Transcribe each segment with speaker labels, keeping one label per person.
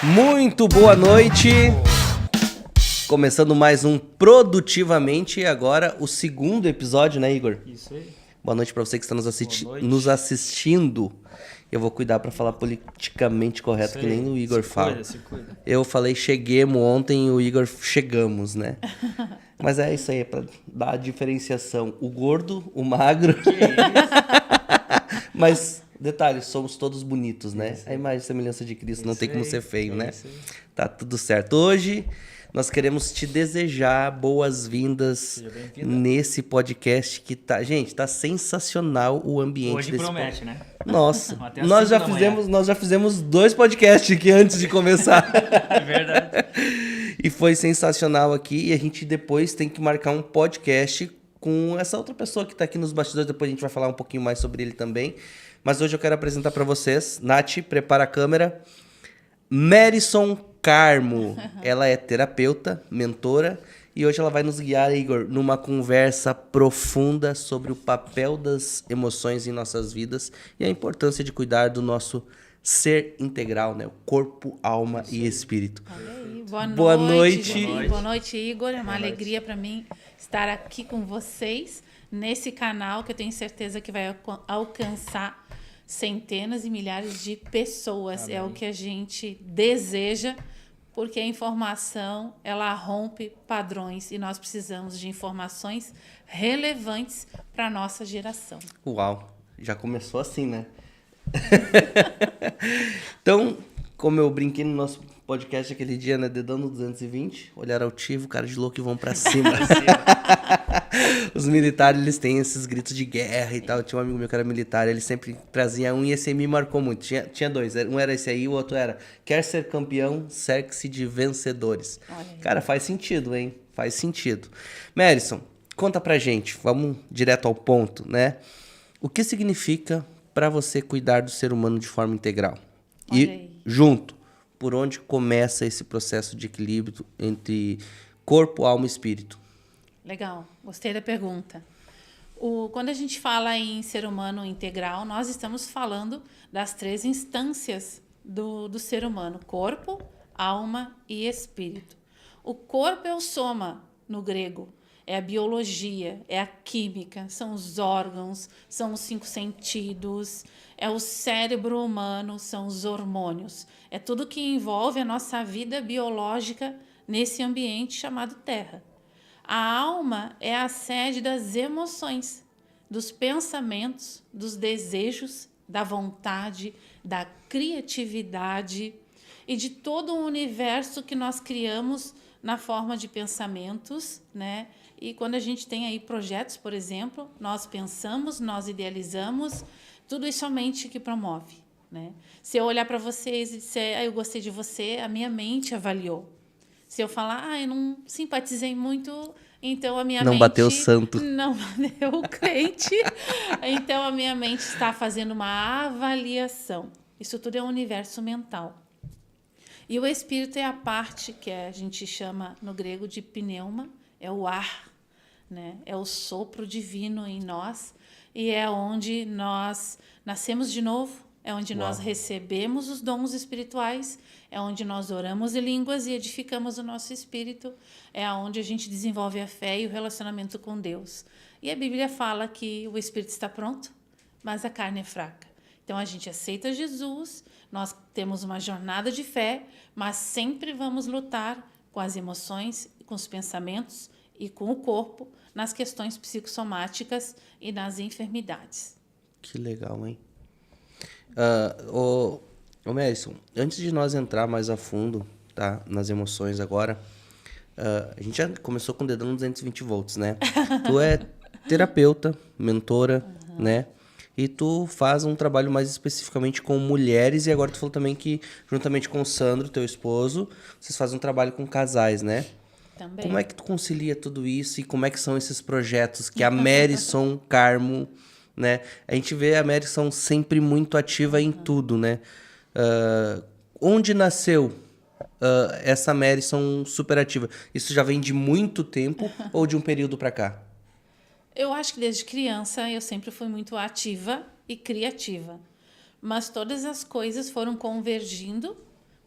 Speaker 1: Muito boa noite. Começando mais um Produtivamente, agora o segundo episódio, né, Igor?
Speaker 2: Isso aí.
Speaker 1: Boa noite para você que está nos assistindo. Eu vou cuidar para falar politicamente correto, que nem o Igor fala.
Speaker 2: Se cuida.
Speaker 1: Eu falei cheguemos ontem e o Igor chegamos, né? Mas é isso aí, é para dar a diferenciação. O gordo, o magro.
Speaker 2: Que isso?
Speaker 1: Mas, detalhe, somos todos bonitos, né? A imagem e semelhança de Cristo, não tem como ser feio, né? Tá tudo certo. Hoje nós queremos te desejar boas-vindas nesse podcast que tá... Gente, tá sensacional o ambiente
Speaker 2: Hoje
Speaker 1: desse
Speaker 2: promete, né?
Speaker 1: Nossa,
Speaker 2: Até
Speaker 1: nós já fizemos 2 podcasts aqui antes de começar.
Speaker 2: É verdade.
Speaker 1: E foi sensacional aqui. E a gente depois tem que marcar um podcast com essa outra pessoa que tá aqui nos bastidores. Depois a gente vai falar um pouquinho mais sobre ele também. Mas hoje eu quero apresentar para vocês, Nath, prepara a câmera, Merison Carmo. Ela é terapeuta, mentora, e hoje ela vai nos guiar, Igor, numa conversa profunda sobre o papel das emoções em nossas vidas e a importância de cuidar do nosso ser integral, né? O corpo, alma e espírito.
Speaker 3: Olha aí,
Speaker 1: Boa noite.
Speaker 3: gente. Boa noite, Igor. É uma alegria para mim estar aqui com vocês nesse canal que eu tenho certeza que vai alcançar centenas e milhares de pessoas. Amém. É o que a gente deseja, porque a informação, ela rompe padrões e nós precisamos de informações relevantes para a nossa geração.
Speaker 1: Uau, já começou assim, né? Então, como eu brinquei no nosso podcast aquele dia, né? Dedão no 220, olhar altivo, cara de louco e vão pra cima. Os militares, eles têm esses gritos de guerra e tal. Tinha um amigo meu que era militar, ele sempre trazia um e esse me marcou muito. Tinha 2, um era esse aí, o outro era: quer ser campeão, cerque-se de vencedores. Cara, faz sentido, hein? Faz sentido. Merison, conta pra gente, vamos direto ao ponto, né? O que significa para você cuidar do ser humano de forma integral? E junto, por onde começa esse processo de equilíbrio entre corpo, alma e espírito?
Speaker 3: Legal, gostei da pergunta. Quando a gente fala em ser humano integral, nós estamos falando das 3 instâncias do ser humano: corpo, alma e espírito. O corpo é o soma, no grego. É a biologia, é a química, são os órgãos, são os 5 sentidos, é o cérebro humano, são os hormônios. É tudo que envolve a nossa vida biológica nesse ambiente chamado Terra. A alma é a sede das emoções, dos pensamentos, dos desejos, da vontade, da criatividade e de todo o universo que nós criamos na forma de pensamentos, né? E quando a gente tem aí projetos, por exemplo, nós pensamos, nós idealizamos, tudo isso é a mente que promove, né? Se eu olhar para vocês e disser, eu gostei de você, a minha mente avaliou. Se eu falar, eu não simpatizei muito, então a minha mente...
Speaker 1: Não bateu o santo.
Speaker 3: Não bateu o crente. Então a minha mente está fazendo uma avaliação. Isso tudo é um universo mental. E o espírito é a parte que a gente chama no grego de pneuma, é o ar, né? É o sopro divino em nós e é onde nós nascemos de novo, é onde nós recebemos os dons espirituais, é onde nós oramos em línguas e edificamos o nosso espírito, é onde a gente desenvolve a fé e o relacionamento com Deus. E a Bíblia fala que o espírito está pronto, mas a carne é fraca. Então a gente aceita Jesus, nós temos uma jornada de fé, mas sempre vamos lutar com as emoções, com os pensamentos e com o corpo nas questões psicossomáticas e nas enfermidades.
Speaker 1: Que legal, hein? Ô Merison, antes de nós entrar mais a fundo, tá, nas emoções agora, a gente já começou com o dedão 220 volts, né? Tu é terapeuta, mentora, né? E tu faz um trabalho mais especificamente com mulheres e agora tu falou também que, juntamente com o Sandro, teu esposo, vocês fazem um trabalho com casais, né?
Speaker 3: Também.
Speaker 1: Como é que tu concilia tudo isso e como é que são esses projetos que a Merison Carmo, né? A gente vê a Merison sempre muito ativa em tudo, né? Onde nasceu essa Mary são super ativa. Isso já vem de muito tempo ou de um período para cá?
Speaker 3: Eu acho que desde criança eu sempre fui muito ativa e criativa. Mas todas as coisas foram convergindo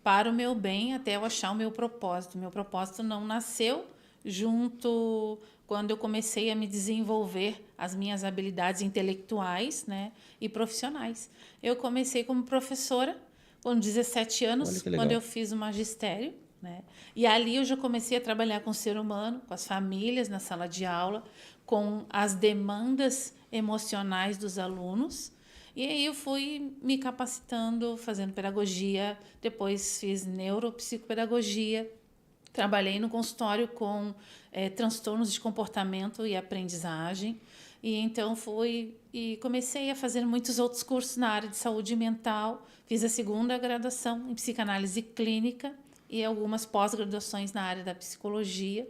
Speaker 3: para o meu bem até eu achar o meu propósito. Meu propósito não nasceu junto quando eu comecei a me desenvolver as minhas habilidades intelectuais, né, e profissionais. Eu comecei como professora com 17
Speaker 1: Olha
Speaker 3: anos,
Speaker 1: que legal.
Speaker 3: quando eu fiz o magistério, né? E ali eu já comecei a trabalhar com o ser humano, com as famílias na sala de aula, com as demandas emocionais dos alunos. E aí eu fui me capacitando, fazendo pedagogia, depois fiz neuropsicopedagogia, trabalhei no consultório com transtornos de comportamento e aprendizagem. E então fui e comecei a fazer muitos outros cursos na área de saúde mental. Fiz a segunda graduação em psicanálise clínica e algumas pós-graduações na área da psicologia.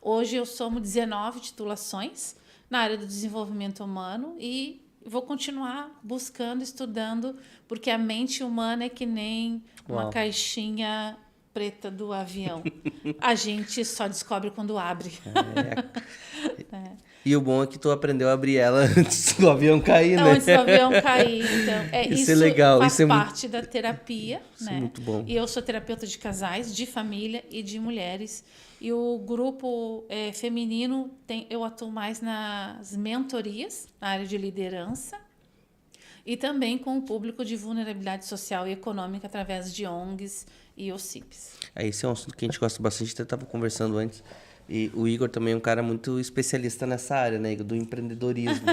Speaker 3: Hoje eu somo 19 titulações na área do desenvolvimento humano e vou continuar buscando, estudando, porque a mente humana é que nem uma caixinha preta do avião. A gente só descobre quando abre.
Speaker 1: E o bom é que tu aprendeu a abrir ela antes do avião cair, né?
Speaker 3: Antes do avião cair. Então,
Speaker 1: Isso é legal.
Speaker 3: faz
Speaker 1: Isso é
Speaker 3: parte da terapia.
Speaker 1: Isso
Speaker 3: né?
Speaker 1: é muito bom.
Speaker 3: E eu sou terapeuta de casais, de família e de mulheres. E o grupo feminino, eu atuo mais nas mentorias, na área de liderança. E também com o público de vulnerabilidade social e econômica através de ONGs e OCIPs.
Speaker 1: Esse é um assunto que a gente gosta bastante, até estava conversando antes. E o Igor também é um cara muito especialista nessa área, né, Igor, do empreendedorismo.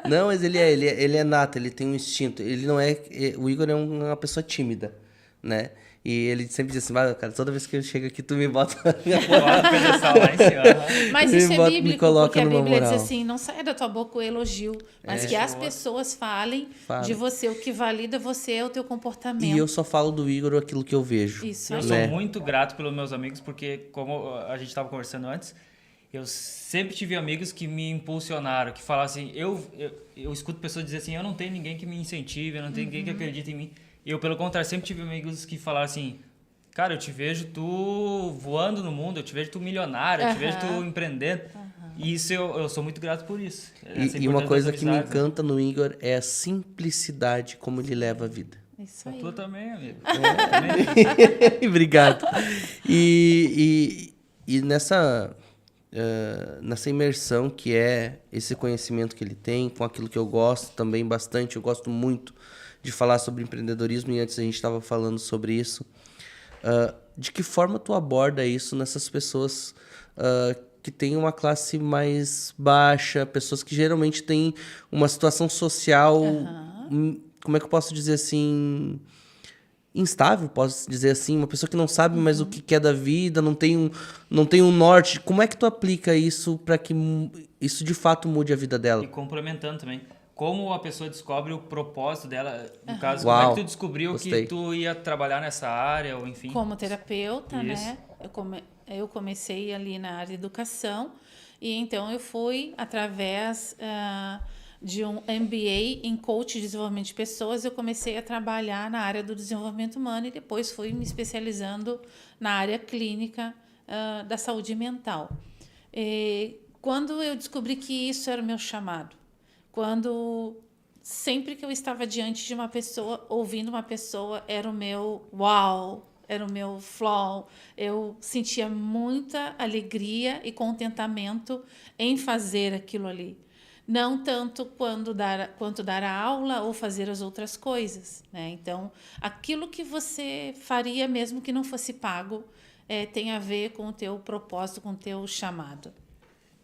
Speaker 1: Não, mas ele é nato, ele tem um instinto. Ele não é... O Igor é uma pessoa tímida, né? E ele sempre diz assim, cara, toda vez que eu chego aqui, tu me bota na minha
Speaker 2: Bota o pedestal lá em cima.
Speaker 3: Mas isso é
Speaker 1: me
Speaker 3: bíblico,
Speaker 1: coloca
Speaker 3: porque a
Speaker 1: numa
Speaker 3: Bíblia diz
Speaker 1: moral.
Speaker 3: assim, não saia da tua boca o elogio, mas que as pessoas falem de você. O que valida você é o teu comportamento.
Speaker 1: E eu só falo do Igor aquilo que eu vejo.
Speaker 3: Isso
Speaker 2: Eu
Speaker 3: aí.
Speaker 2: sou
Speaker 1: né?
Speaker 2: muito grato pelos meus amigos, porque como a gente estava conversando antes, eu sempre tive amigos que me impulsionaram, que falavam assim, eu escuto pessoas dizer assim, eu não tenho ninguém que me incentive, eu não tenho ninguém que acredite em mim. Eu, pelo contrário, sempre tive amigos que falaram assim, cara, eu te vejo tu voando no mundo, eu te vejo tu milionário, eu te vejo tu empreendendo. E isso eu sou muito grato por isso.
Speaker 1: E uma coisa que me encanta no Igor é a simplicidade como ele leva a vida.
Speaker 3: Isso aí.
Speaker 2: Tu também, amigo.
Speaker 1: Obrigado. E nessa imersão que é esse conhecimento que ele tem, com aquilo que eu gosto também bastante, eu gosto muito de falar sobre empreendedorismo e antes a gente estava falando sobre isso. De que forma tu aborda isso nessas pessoas que têm uma classe mais baixa, pessoas que geralmente têm uma situação social, como é que eu posso dizer assim, instável, posso dizer assim, uma pessoa que não sabe mais o que quer da vida, não tem um norte. Como é que tu aplica isso para que isso de fato mude a vida dela?
Speaker 2: E complementando também, como a pessoa descobre o propósito dela, no caso,
Speaker 1: Uau,
Speaker 2: como é que tu descobriu
Speaker 1: gostei.
Speaker 2: que tu ia trabalhar nessa área, ou enfim?
Speaker 3: Como terapeuta,
Speaker 2: Isso.
Speaker 3: né? Eu comecei ali na área de educação e então eu fui através de um MBA em coaching de desenvolvimento de pessoas, eu comecei a trabalhar na área do desenvolvimento humano e depois fui me especializando na área clínica da saúde mental. Quando eu descobri que isso era o meu chamado, sempre que eu estava diante de uma pessoa, ouvindo uma pessoa, era o meu uau, era o meu flow. Eu sentia muita alegria e contentamento em fazer aquilo ali. Não tanto quanto dar a aula ou fazer as outras coisas, né? Então, aquilo que você faria mesmo que não fosse pago tem a ver com o teu propósito, com o teu chamado.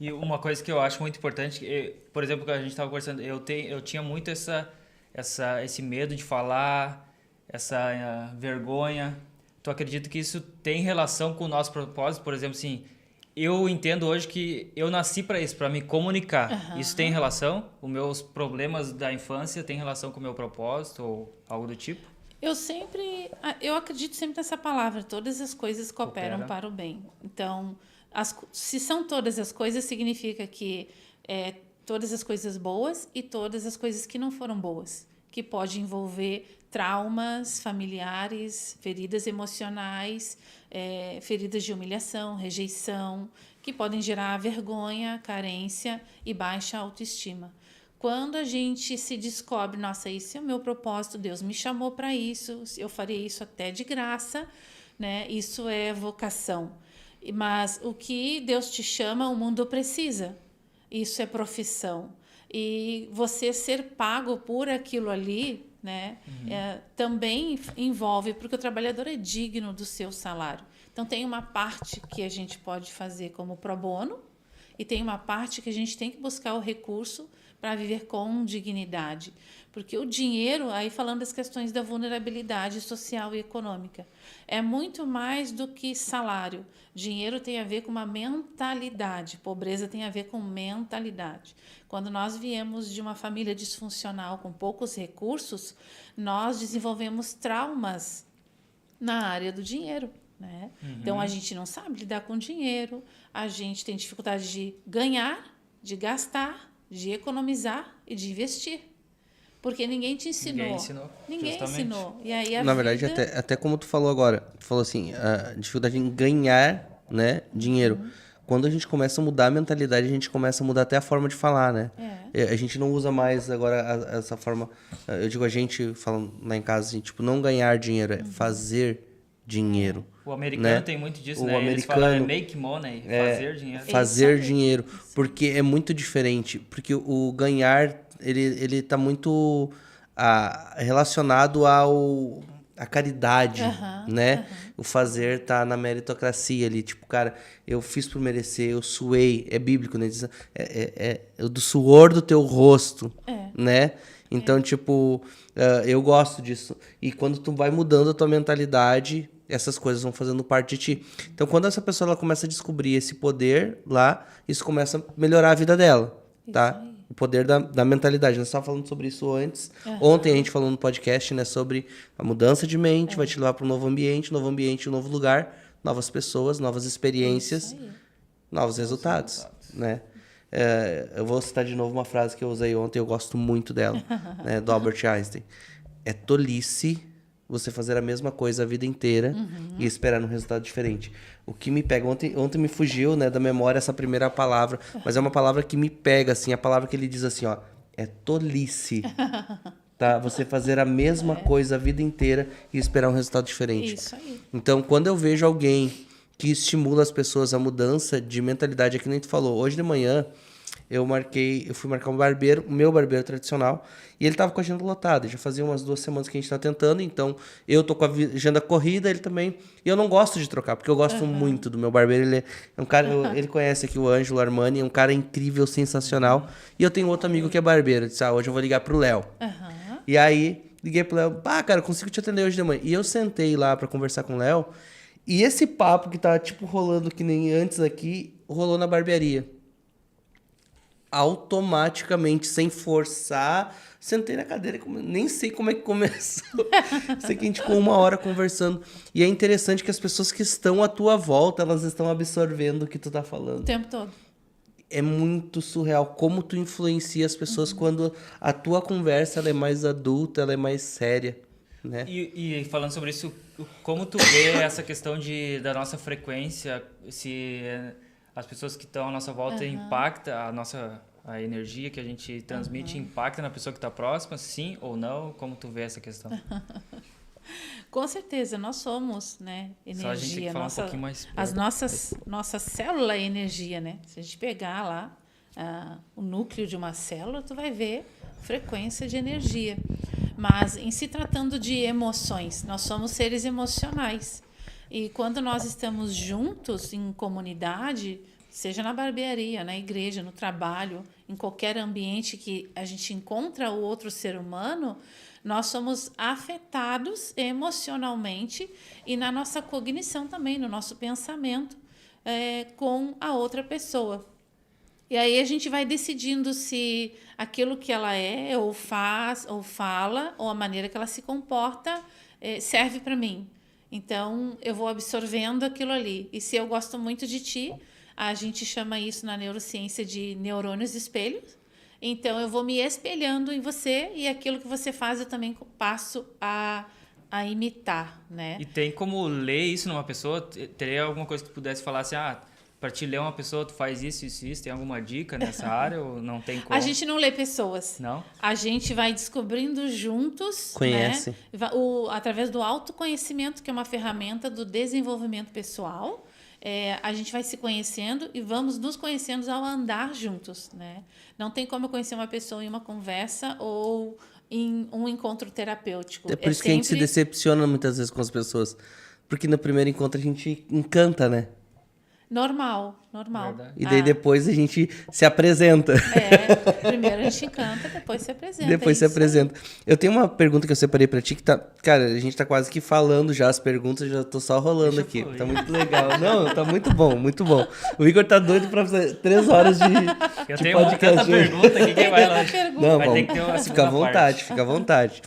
Speaker 2: E uma coisa que eu acho muito importante, por exemplo, que a gente estava conversando, eu tinha muito esse medo de falar, essa vergonha. Tu acredita que isso tem relação com o nosso propósito? Por exemplo, assim, eu entendo hoje que eu nasci para isso, para me comunicar. Isso tem relação? Os meus problemas da infância têm relação com o meu propósito ou algo do tipo?
Speaker 3: Eu acredito sempre nessa palavra, todas as coisas cooperam para o bem. Então, se são todas as coisas, significa que todas as coisas boas e todas as coisas que não foram boas, que pode envolver traumas familiares, feridas emocionais, feridas de humilhação, rejeição, que podem gerar vergonha, carência e baixa autoestima. Quando a gente se descobre, nossa, esse é o meu propósito, Deus me chamou para isso, eu faria isso até de graça, né? Isso é vocação. Mas o que Deus te chama, o mundo precisa. Isso é profissão. E você ser pago por aquilo ali, né? Também envolve, porque o trabalhador é digno do seu salário. Então, tem uma parte que a gente pode fazer como pro bono e tem uma parte que a gente tem que buscar o recurso para viver com dignidade. Porque o dinheiro, aí falando das questões da vulnerabilidade social e econômica, é muito mais do que salário. Dinheiro tem a ver com uma mentalidade, pobreza tem a ver com mentalidade. Quando nós viemos de uma família disfuncional com poucos recursos, nós desenvolvemos traumas na área do dinheiro. Né? Então, a gente não sabe lidar com dinheiro, a gente tem dificuldade de ganhar, de gastar, de economizar e de investir. Porque ninguém te ensinou. Ninguém ensinou. E aí
Speaker 1: Na verdade, até como tu falou agora, tu falou assim, a dificuldade em ganhar, né, dinheiro. Quando a gente começa a mudar a mentalidade, a gente começa a mudar até a forma de falar, né? A gente não usa mais agora essa forma, eu digo a gente falando lá em casa, assim, tipo, não ganhar dinheiro, é fazer dinheiro.
Speaker 2: O americano, né, tem muito disso,
Speaker 1: o
Speaker 2: né?
Speaker 1: Americano,
Speaker 2: eles falam make money, fazer dinheiro.
Speaker 1: Fazer dinheiro, porque é muito diferente. Porque o ganhar, ele tá muito relacionado à caridade, né? O fazer tá na meritocracia ali. Tipo, cara, eu fiz por merecer, eu suei. É bíblico, né? Diz, do suor do teu rosto, né? Então, tipo, eu gosto disso. E quando tu vai mudando a tua mentalidade, essas coisas vão fazendo parte de ti. Então, quando essa pessoa ela começa a descobrir esse poder lá, isso começa a melhorar a vida dela, tá? O poder da mentalidade. Nós estávamos falando sobre isso antes. Ontem a gente falou no podcast, né, sobre a mudança de mente, vai te levar para um novo ambiente, um novo lugar, novas pessoas, novas experiências, novos resultados, né? Eu vou citar de novo uma frase que eu usei ontem, eu gosto muito dela, né, do Albert Einstein. É tolice você fazer a mesma coisa a vida inteira e esperar um resultado diferente. O que me pega, ontem me fugiu, né, da memória essa primeira palavra, mas é uma palavra que me pega, assim, a palavra que ele diz assim, ó, é tolice, tá? Você fazer a mesma coisa a vida inteira e esperar um resultado diferente.
Speaker 3: Isso aí.
Speaker 1: Então, quando eu vejo alguém que estimula as pessoas a mudança de mentalidade, é que nem tu falou, hoje de manhã eu fui marcar um barbeiro, o meu barbeiro tradicional, e ele tava com a agenda lotada. Já fazia umas 2 semanas que a gente tá tentando, então eu tô com a agenda corrida, ele também. E eu não gosto de trocar, porque eu gosto muito do meu barbeiro. Ele é um cara, ele conhece aqui o Ângelo Armani, é um cara incrível, sensacional. E eu tenho outro amigo que é barbeiro. Eu disse, hoje eu vou ligar pro Léo. E aí, liguei pro Léo, cara, eu consigo te atender hoje de manhã. E eu sentei lá pra conversar com o Léo, e esse papo que tá, tipo, rolando que nem antes aqui, rolou na barbearia. Automaticamente, sem forçar, sentei na cadeira, nem sei como é que começou. Sei que a gente ficou 1 hora conversando. E é interessante que as pessoas que estão à tua volta, elas estão absorvendo o que tu tá falando.
Speaker 3: O tempo todo.
Speaker 1: É muito surreal como tu influencia as pessoas quando a tua conversa ela é mais adulta, ela é mais séria, né?
Speaker 2: E falando sobre isso, como tu vê essa questão da nossa frequência, se as pessoas que estão à nossa volta impacta a energia que a gente transmite impacta na pessoa que está próxima, sim ou não? Como tu vê essa questão?
Speaker 3: Com certeza, nós somos, né, energia.
Speaker 2: Só a gente tem que falar um pouquinho mais perto.
Speaker 3: Nossa célula é energia, né? Se a gente pegar lá o núcleo de uma célula, tu vai ver frequência de energia. Mas em se tratando de emoções, nós somos seres emocionais. E quando nós estamos juntos em comunidade, seja na barbearia, na igreja, no trabalho, em qualquer ambiente que a gente encontra o outro ser humano, nós somos afetados emocionalmente e na nossa cognição também, no nosso pensamento com a outra pessoa. E aí a gente vai decidindo se aquilo que ela é, ou faz, ou fala, ou a maneira que ela se comporta serve para mim. Então, eu vou absorvendo aquilo ali. E se eu gosto muito de ti, a gente chama isso na neurociência de neurônios espelhos. Então, eu vou me espelhando em você e aquilo que você faz eu também passo a imitar, né?
Speaker 2: E tem como ler isso numa pessoa? Teria alguma coisa que tu pudesse falar assim, para te ler uma pessoa, tu faz isso, isso, isso. Tem alguma dica nessa área ou não tem como?
Speaker 3: A gente não lê pessoas.
Speaker 2: Não?
Speaker 3: A gente vai descobrindo juntos,
Speaker 1: Conhece.
Speaker 3: né? Através do autoconhecimento, que é uma ferramenta do desenvolvimento pessoal. A gente vai se conhecendo e vamos nos conhecendo ao andar juntos, né? Não tem como eu conhecer uma pessoa em uma conversa ou em um encontro terapêutico.
Speaker 1: É por isso que a gente se decepciona muitas vezes com as pessoas. Porque no primeiro encontro a gente encanta, né?
Speaker 3: Normal.
Speaker 2: Verdade.
Speaker 1: E daí depois a gente se apresenta.
Speaker 3: Primeiro a gente canta, depois se apresenta.
Speaker 1: Depois se
Speaker 3: isso
Speaker 1: apresenta. Eu tenho uma pergunta que eu separei pra ti que tá... Cara, a gente tá quase que falando já as perguntas, já tô só rolando
Speaker 2: Deixa
Speaker 1: aqui.
Speaker 2: fluir.
Speaker 1: Tá muito legal. Não, tá muito bom, muito bom. O Igor tá doido pra fazer 3 horas
Speaker 2: Eu
Speaker 1: de
Speaker 2: tenho uma
Speaker 1: podcast.
Speaker 2: tanta pergunta aqui que vai
Speaker 3: Tanta
Speaker 2: longe.
Speaker 3: pergunta.
Speaker 1: Não,
Speaker 2: Vai
Speaker 1: vamos.
Speaker 2: ter que ter uma
Speaker 1: Fica à
Speaker 2: segunda
Speaker 1: vontade,
Speaker 2: parte.
Speaker 1: fica à vontade.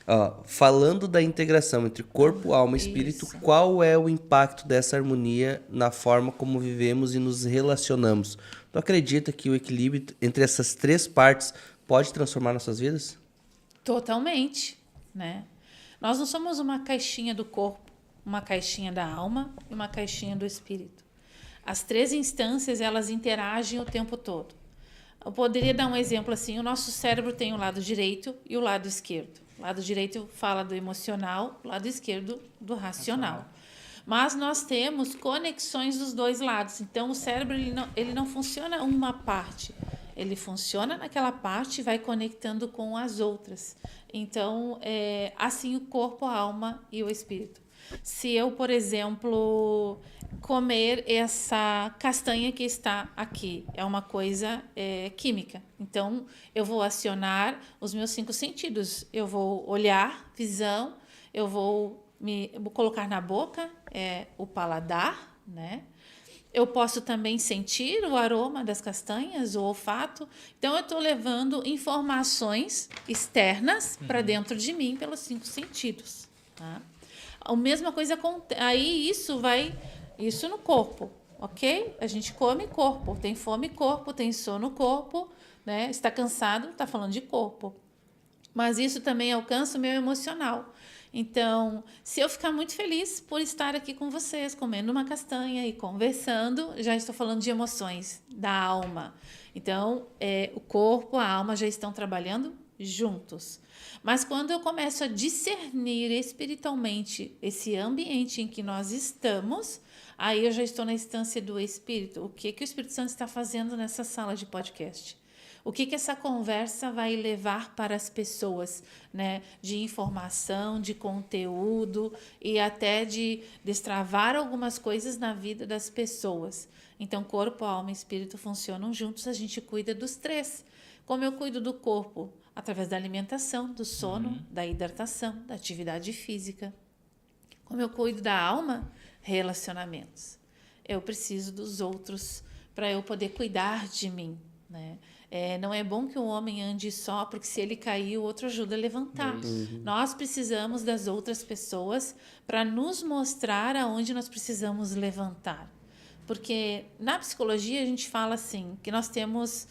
Speaker 1: Ó, falando da integração entre corpo, alma e espírito,
Speaker 3: Isso.
Speaker 1: qual é o impacto dessa harmonia na forma como vivemos e nos relacionamos? Tu acredita que o equilíbrio entre essas 3 partes pode transformar nossas vidas?
Speaker 3: Totalmente, né? Nós não somos uma caixinha do corpo, uma caixinha da alma e uma caixinha do espírito. As 3 instâncias, elas interagem o tempo todo. Eu poderia dar um exemplo assim, o nosso cérebro tem o lado direito e o lado esquerdo. O lado direito fala do emocional, o lado esquerdo do racional. Mas nós temos conexões dos 2 lados. Então, o cérebro ele não funciona uma parte. Ele funciona naquela parte e vai conectando com as outras. Então, assim o corpo, a alma e o espírito. Se eu, por exemplo, comer essa castanha que está aqui, é uma coisa química. Então, eu vou acionar os meus 5 sentidos. Eu vou olhar, visão, eu vou colocar na boca o paladar, né? Eu posso também sentir o aroma das castanhas, o olfato. Então, eu estou levando informações externas para dentro de mim pelos 5 sentidos, tá? A mesma coisa, aí isso no corpo, ok? A gente come corpo, tem fome corpo, tem sono corpo, né? Está cansado, está falando de corpo. Mas isso também alcança o meu emocional. Então, se eu ficar muito feliz por estar aqui com vocês, comendo uma castanha e conversando, já estou falando de emoções, da alma. Então, o corpo, a alma já estão trabalhando juntos. Mas quando eu começo a discernir espiritualmente esse ambiente em que nós estamos, aí eu já estou na instância do Espírito. O que o Espírito Santo está fazendo nessa sala de podcast? O que essa conversa vai levar para as pessoas, né? De informação, de conteúdo e até de destravar algumas coisas na vida das pessoas. Então, corpo, alma e espírito funcionam juntos, a gente cuida dos 3. Como eu cuido do corpo? Através da alimentação, do sono, da hidratação, da atividade física. Como eu cuido da alma? Relacionamentos. Eu preciso dos outros para eu poder cuidar de mim, né? Não é bom que um homem ande só, porque se ele cair, o outro ajuda a levantar. Nós precisamos das outras pessoas para nos mostrar aonde nós precisamos levantar. Porque na psicologia a gente fala assim, que nós temos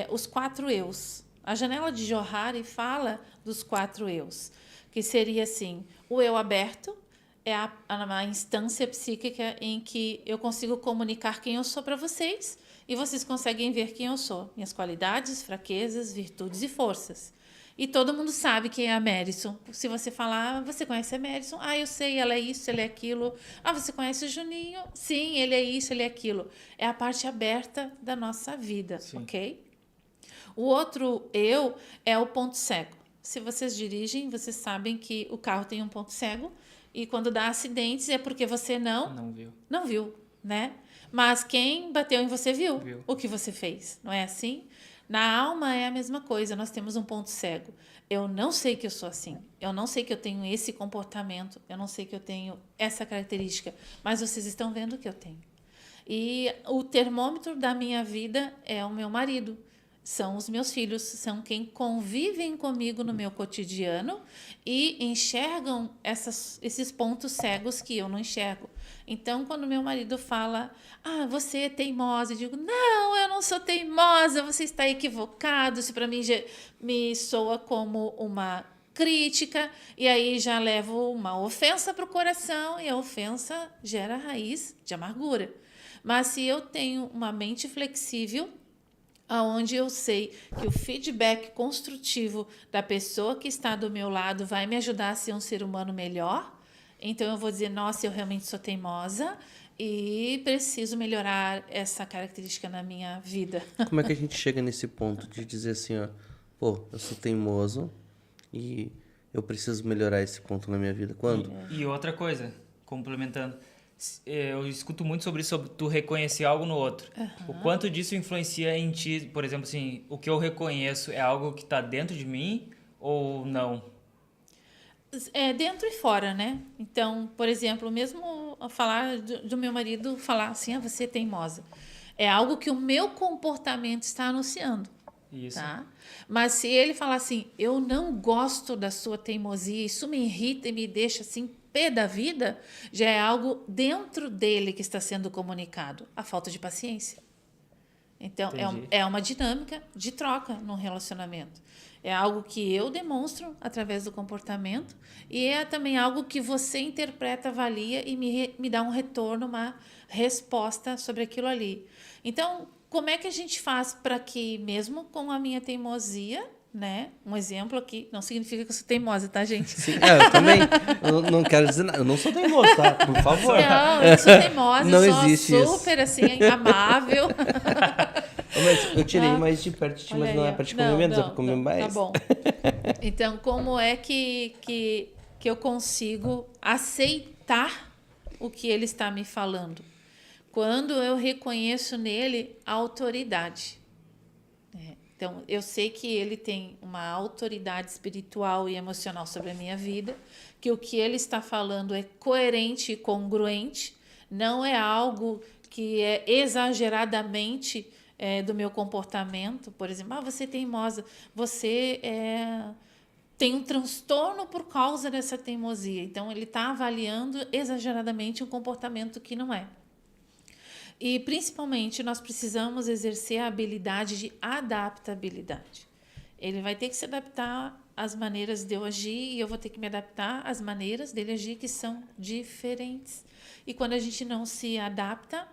Speaker 3: os 4 eus. A janela de Johari fala dos 4 eus, que seria assim, o eu aberto é a instância psíquica em que eu consigo comunicar quem eu sou para vocês e vocês conseguem ver quem eu sou, minhas qualidades, fraquezas, virtudes e forças. E todo mundo sabe quem é a Merison. Se você falar, você conhece a Merison? Eu sei, ela é isso, ele é aquilo. Você conhece o Juninho? Sim, ele é isso, ele é aquilo. É a parte aberta da nossa vida, ok? O outro eu é o ponto cego. Se vocês dirigem, vocês sabem que o carro tem um ponto cego e quando dá acidentes é porque você não viu, né? Mas quem bateu em você viu o que você fez, não é assim? Na alma é a mesma coisa, nós temos um ponto cego. Eu não sei que eu sou assim, eu não sei que eu tenho esse comportamento, eu não sei que eu tenho essa característica, mas vocês estão vendo que eu tenho. E o termômetro da minha vida é o meu marido. São os meus filhos, são quem convivem comigo no meu cotidiano e enxergam esses pontos cegos que eu não enxergo. Então, quando meu marido fala, você é teimosa, eu digo, não, eu não sou teimosa, você está equivocado. Isso para mim me soa como uma crítica, e aí já levo uma ofensa para o coração, e a ofensa gera raiz de amargura. Mas se eu tenho uma mente flexível, aonde eu sei que o feedback construtivo da pessoa que está do meu lado vai me ajudar a ser um ser humano melhor, então eu vou dizer, nossa, eu realmente sou teimosa e preciso melhorar essa característica na minha vida.
Speaker 1: Como é que a gente chega nesse ponto de dizer assim, ó, pô, eu sou teimoso e eu preciso melhorar esse ponto na minha vida? Quando?
Speaker 2: E outra coisa, complementando, eu escuto muito sobre tu reconhecer algo no outro. O quanto disso influencia em ti, por exemplo, assim, o que eu reconheço é algo que está dentro de mim ou não?
Speaker 3: É dentro e fora, né? Então, por exemplo, mesmo falar do meu marido falar assim, você é teimosa. É algo que o meu comportamento está anunciando.
Speaker 2: Isso.
Speaker 3: Tá? Mas se ele falar assim, eu não gosto da sua teimosia, isso me irrita e me deixa assim, pé da vida, já é algo dentro dele que está sendo comunicado. A falta de paciência. Então, é uma dinâmica de troca no relacionamento. É algo que eu demonstro através do comportamento e é também algo que você interpreta, avalia e me dá um retorno, uma resposta sobre aquilo ali. Então, como é que a gente faz para que, mesmo com a minha teimosia, né? Um exemplo aqui, não significa que eu sou teimosa, tá, gente?
Speaker 1: Sim, eu também. Eu não quero dizer nada. Eu não sou teimoso, tá? Por favor.
Speaker 3: Não, eu sou teimosa,
Speaker 1: Não
Speaker 3: eu sou
Speaker 1: existe
Speaker 3: super assim, amável.
Speaker 1: Mas eu tirei mais de perto de ti, mas não é pra te comer menos, é pra comer mais.
Speaker 3: Tá bom. Então, como é que eu consigo aceitar o que ele está me falando? Quando eu reconheço nele a autoridade. Então, eu sei que ele tem uma autoridade espiritual e emocional sobre a minha vida, que o que ele está falando é coerente e congruente, não é algo que é exageradamente do meu comportamento. Por exemplo, você é teimosa, você tem um transtorno por causa dessa teimosia. Então, ele está avaliando exageradamente um comportamento que não é. E, principalmente, nós precisamos exercer a habilidade de adaptabilidade. Ele vai ter que se adaptar às maneiras de eu agir e eu vou ter que me adaptar às maneiras dele agir, que são diferentes. E quando a gente não se adapta,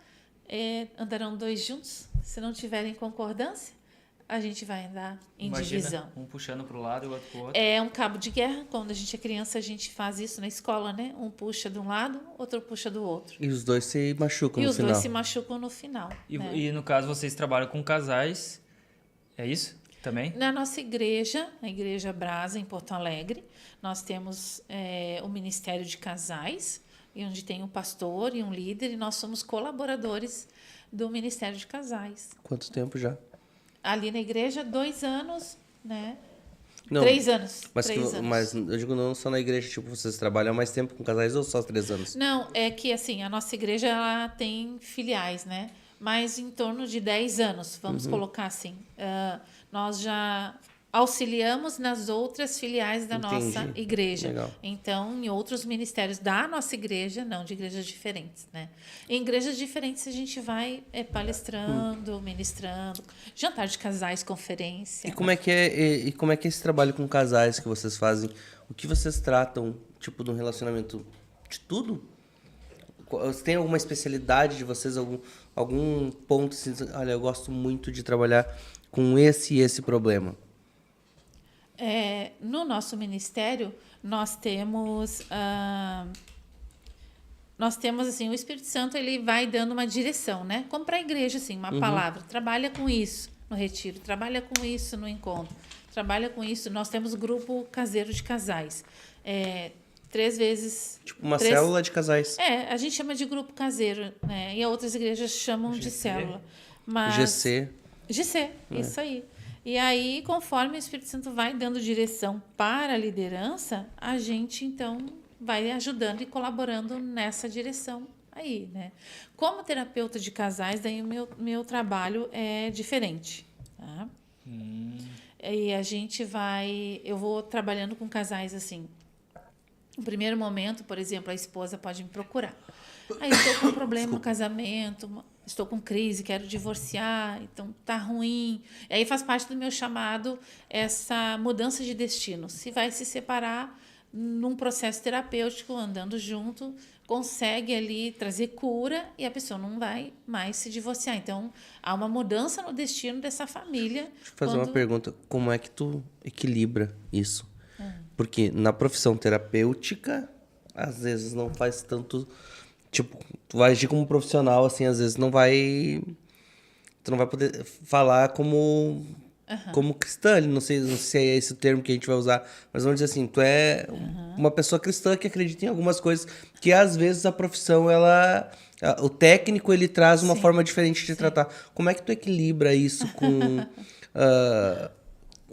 Speaker 3: andarão dois juntos. Se não tiverem concordância, a gente vai andar em divisão.
Speaker 2: Um puxando para o lado e o outro para o outro.
Speaker 3: É um cabo de guerra. Quando a gente é criança, a gente faz isso na escola, né? Um puxa de um lado, outro puxa do outro.
Speaker 1: E os dois se machucam no final.
Speaker 3: E os dois se machucam no final. Né?
Speaker 2: E no caso, vocês trabalham com casais, é isso? Também?
Speaker 3: Na nossa igreja, a Igreja Brasa, em Porto Alegre, nós temos o Ministério de Casais, onde tem um pastor e um líder, e nós somos colaboradores do Ministério de Casais.
Speaker 1: Quanto tempo já?
Speaker 3: Ali na igreja, 2 anos, né?
Speaker 1: Não,
Speaker 3: 3 anos.
Speaker 1: Mas,
Speaker 3: 3 anos.
Speaker 1: mas eu digo não só na igreja, tipo, vocês trabalham há mais tempo com casais ou só 3 anos?
Speaker 3: Não, é que assim, a nossa igreja ela tem filiais, né? Mas em torno de 10 anos, vamos colocar assim. Nós já auxiliamos nas outras filiais da nossa igreja.
Speaker 1: Legal.
Speaker 3: Então, em outros ministérios da nossa igreja, não, de igrejas diferentes, né? Em igrejas diferentes a gente vai palestrando, ministrando, jantar de casais, conferência.
Speaker 1: E como é que é esse trabalho com casais que vocês fazem? O que vocês tratam, tipo, de um relacionamento de tudo? Tem alguma especialidade de vocês, algum ponto assim, olha, eu gosto muito de trabalhar com esse e esse problema?
Speaker 3: No nosso ministério, nós temos assim, o Espírito Santo ele vai dando uma direção, né? Como para a igreja, assim, uma palavra. Trabalha com isso no retiro, trabalha com isso no encontro, trabalha com isso. Nós temos grupo caseiro de casais. 3 vezes...
Speaker 1: Tipo uma célula de casais.
Speaker 3: A gente chama de grupo caseiro, né? E outras igrejas chamam de célula. Mas,
Speaker 1: GC.
Speaker 3: Isso aí. E aí, conforme o Espírito Santo vai dando direção para a liderança, a gente, então, vai ajudando e colaborando nessa direção aí, né? Como terapeuta de casais, daí o meu trabalho é diferente, tá? E a gente eu vou trabalhando com casais assim. No primeiro momento, por exemplo, a esposa pode me procurar. Ah, estou com um problema no casamento, estou com crise, quero divorciar, então tá ruim. E aí faz parte do meu chamado essa mudança de destino. Se vai se separar num processo terapêutico, andando junto, consegue ali trazer cura e a pessoa não vai mais se divorciar. Então, há uma mudança no destino dessa família.
Speaker 1: Deixa eu fazer uma pergunta. Como é que tu equilibra isso? Porque na profissão terapêutica, às vezes não faz tanto... Tipo, tu vai agir como profissional, assim, às vezes não vai... Tu não vai poder falar como cristã. Não sei se é esse o termo que a gente vai usar, mas vamos dizer assim, tu é uma pessoa cristã que acredita em algumas coisas que às vezes a profissão, o técnico, ele traz uma forma diferente de tratar. Como é que tu equilibra isso com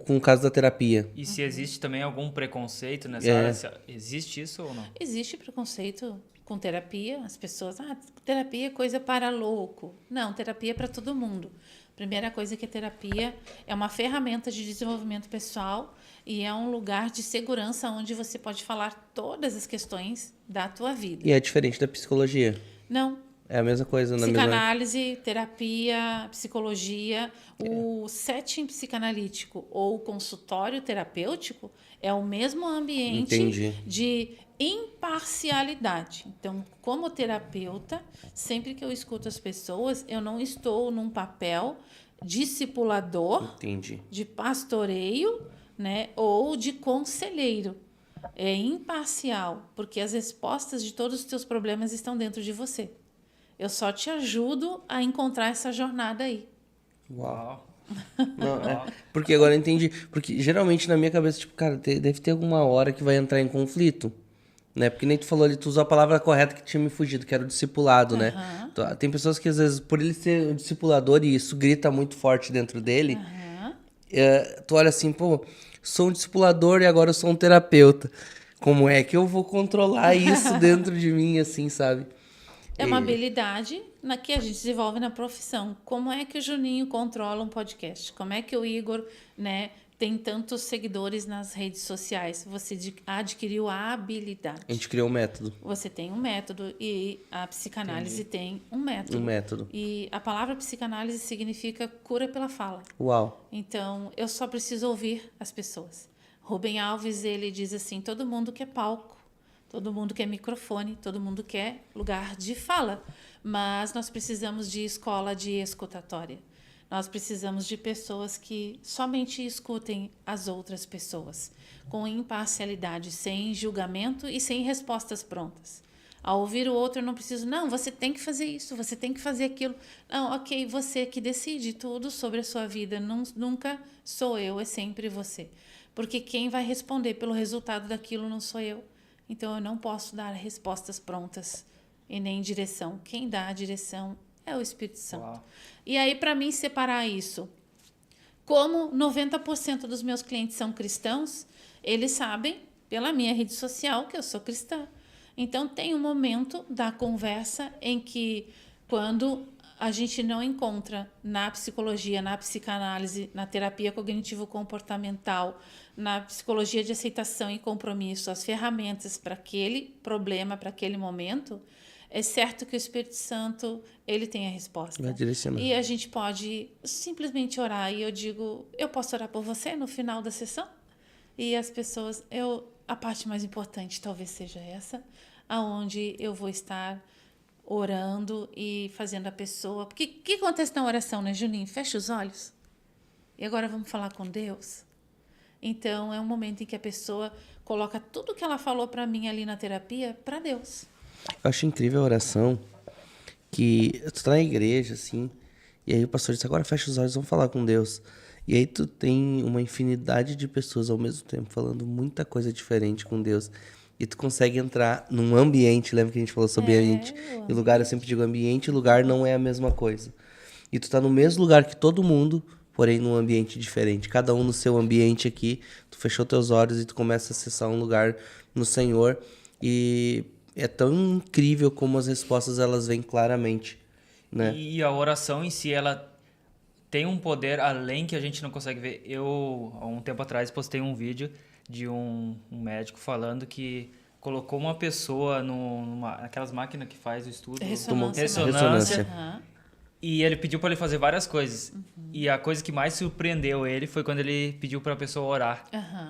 Speaker 1: o caso da terapia?
Speaker 2: E se existe também algum preconceito nessa área? Existe isso ou não?
Speaker 3: Existe preconceito com terapia. As pessoas, terapia é coisa para louco. Não, terapia é para todo mundo. Primeira coisa é que a terapia é uma ferramenta de desenvolvimento pessoal e é um lugar de segurança onde você pode falar todas as questões da tua vida.
Speaker 1: E é diferente da psicologia?
Speaker 3: Não.
Speaker 1: É a mesma coisa, na
Speaker 3: Psicanálise, terapia, psicologia, o setting psicanalítico ou o consultório terapêutico é o mesmo ambiente de imparcialidade. Então, como terapeuta, sempre que eu escuto as pessoas, eu não estou num papel discipulador, de pastoreio, né, ou de conselheiro. É imparcial, porque as respostas de todos os teus problemas estão dentro de você. Eu só te ajudo a encontrar essa jornada aí.
Speaker 1: Uau. Não, porque agora eu entendi. Porque geralmente na minha cabeça, tipo, cara, deve ter alguma hora que vai entrar em conflito. Né? Porque nem tu falou ali, tu usou a palavra correta que tinha me fugido, que era o discipulado, né? Tem pessoas que às vezes, por ele ser um discipulador e isso grita muito forte dentro dele, tu olha assim, pô, sou um discipulador e agora eu sou um terapeuta. Como é que eu vou controlar isso dentro de mim, assim, sabe?
Speaker 3: É uma habilidade que a gente desenvolve na profissão. Como é que o Juninho controla um podcast? Como é que o Igor, né, tem tantos seguidores nas redes sociais? Você adquiriu a habilidade.
Speaker 1: A gente criou um método.
Speaker 3: Você tem um método e a psicanálise tem um método.
Speaker 1: Um método.
Speaker 3: E a palavra psicanálise significa cura pela fala.
Speaker 1: Uau.
Speaker 3: Então, eu só preciso ouvir as pessoas. Rubem Alves, ele diz assim, todo mundo quer palco. Todo mundo quer microfone, todo mundo quer lugar de fala, mas nós precisamos de escola de escutatória. Nós precisamos de pessoas que somente escutem as outras pessoas, com imparcialidade, sem julgamento e sem respostas prontas. Ao ouvir o outro, eu não preciso, não, você tem que fazer isso, você tem que fazer aquilo. Não, ok, você que decide tudo sobre a sua vida, nunca sou eu, é sempre você. Porque quem vai responder pelo resultado daquilo não sou eu. Então, eu não posso dar respostas prontas e nem direção. Quem dá a direção é o Espírito Santo.
Speaker 2: Uau.
Speaker 3: E aí, para mim, separar isso. Como 90% dos meus clientes são cristãos, eles sabem, pela minha rede social, que eu sou cristã. Então, tem um momento da conversa em que, quando a gente não encontra na psicologia, na psicanálise, na terapia cognitivo-comportamental, na psicologia de aceitação e compromisso, as ferramentas para aquele problema, para aquele momento, é certo que o Espírito Santo, ele tem a resposta.
Speaker 1: Vai direcionar.
Speaker 3: E a gente pode simplesmente orar. E eu digo, eu posso orar por você no final da sessão? E as pessoas, a parte mais importante talvez seja essa, aonde eu vou estar orando e fazendo a pessoa... Porque o que acontece na oração, né, Juninho? Fecha os olhos. E agora vamos falar com Deus? Então, é um momento em que a pessoa coloca tudo que ela falou para mim ali na terapia para Deus.
Speaker 1: Eu acho incrível a oração que tu tá na igreja, assim, e aí o pastor disse, agora fecha os olhos, vamos falar com Deus. E aí tu tem uma infinidade de pessoas ao mesmo tempo falando muita coisa diferente com Deus. E tu consegue entrar num ambiente, lembra que a gente falou sobre ambiente? E lugar, eu sempre digo ambiente e lugar não é a mesma coisa. E tu tá no mesmo lugar que todo mundo, porém num ambiente diferente. Cada um no seu ambiente aqui, tu fechou teus olhos e tu começa a acessar um lugar no Senhor. E é tão incrível como as respostas, elas vêm claramente, né?
Speaker 2: E a oração em si, ela tem um poder além que a gente não consegue ver. Eu, há um tempo atrás, postei um vídeo de um médico falando que colocou uma pessoa naquelas máquinas que faz o estudo.
Speaker 3: Ressonância.
Speaker 2: E ele pediu para ele fazer várias coisas. E a coisa que mais surpreendeu ele foi quando ele pediu para a pessoa orar.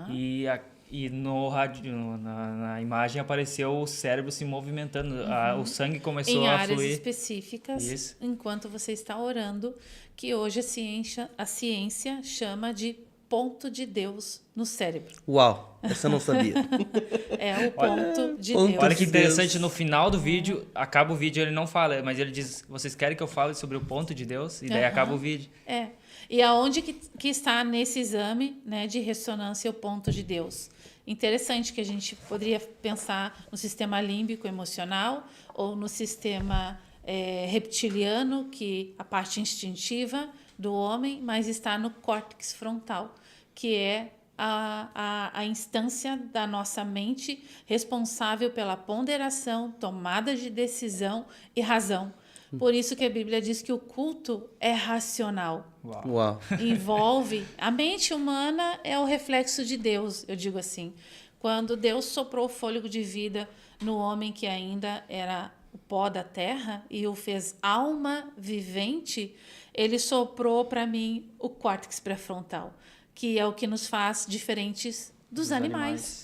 Speaker 2: E no rádio, na imagem apareceu o cérebro se movimentando, o sangue começou
Speaker 3: em
Speaker 2: a
Speaker 3: áreas
Speaker 2: fluir.
Speaker 3: específicas, enquanto você está orando, que hoje a ciência chama de ponto de Deus no cérebro.
Speaker 1: Uau, essa eu não sabia.
Speaker 3: É o ponto de Deus.
Speaker 2: Olha que interessante, no final do vídeo, acaba o vídeo, ele não fala, mas ele diz, vocês querem que eu fale sobre o ponto de Deus? E daí acaba o vídeo.
Speaker 3: E aonde que está nesse exame, né, de ressonância o ponto de Deus? Interessante que a gente poderia pensar no sistema límbico emocional ou no sistema reptiliano, que a parte instintiva do homem, mas está no córtex frontal, que é a instância da nossa mente responsável pela ponderação, tomada de decisão e razão. Por isso que a Bíblia diz que o culto é racional.
Speaker 1: Uau.
Speaker 3: Envolve... A mente humana é o reflexo de Deus, eu digo assim. Quando Deus soprou o fôlego de vida no homem que ainda era o pó da terra e o fez alma vivente, ele soprou para mim o córtex pré-frontal, que é o que nos faz diferentes dos animais.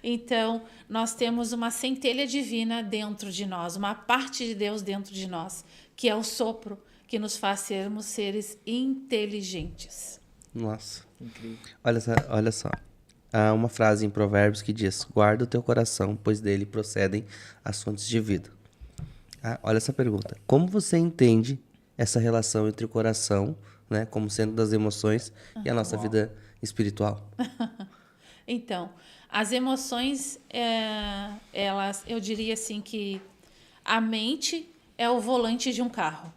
Speaker 3: Então, nós temos uma centelha divina dentro de nós, uma parte de Deus dentro de nós, que é o sopro que nos faz sermos seres inteligentes.
Speaker 1: Nossa.
Speaker 2: Incrível.
Speaker 1: Olha só. Há uma frase em Provérbios que diz: guarda o teu coração, pois dele procedem as fontes de vida. Olha essa pergunta. Como você entende essa relação entre o coração, né, como sendo das emoções, e a nossa vida espiritual?
Speaker 3: Então, as emoções, eu diria assim que a mente é o volante de um carro.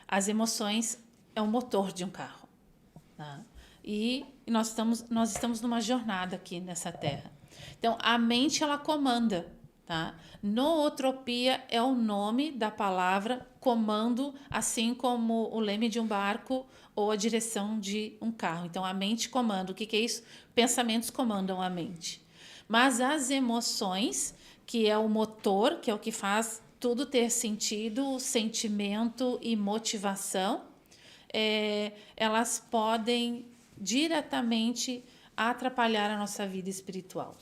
Speaker 3: As emoções é o motor de um carro. Tá? E nós estamos numa jornada aqui nessa terra. Então, a mente, ela comanda. Tá? Nootropia é o nome da palavra comando, assim como o leme de um barco ou a direção de um carro. Então, a mente comanda. O que é isso? Pensamentos comandam a mente. Mas as emoções, que é o motor, que é o que faz tudo ter sentido, sentimento e motivação, elas podem diretamente atrapalhar a nossa vida espiritual.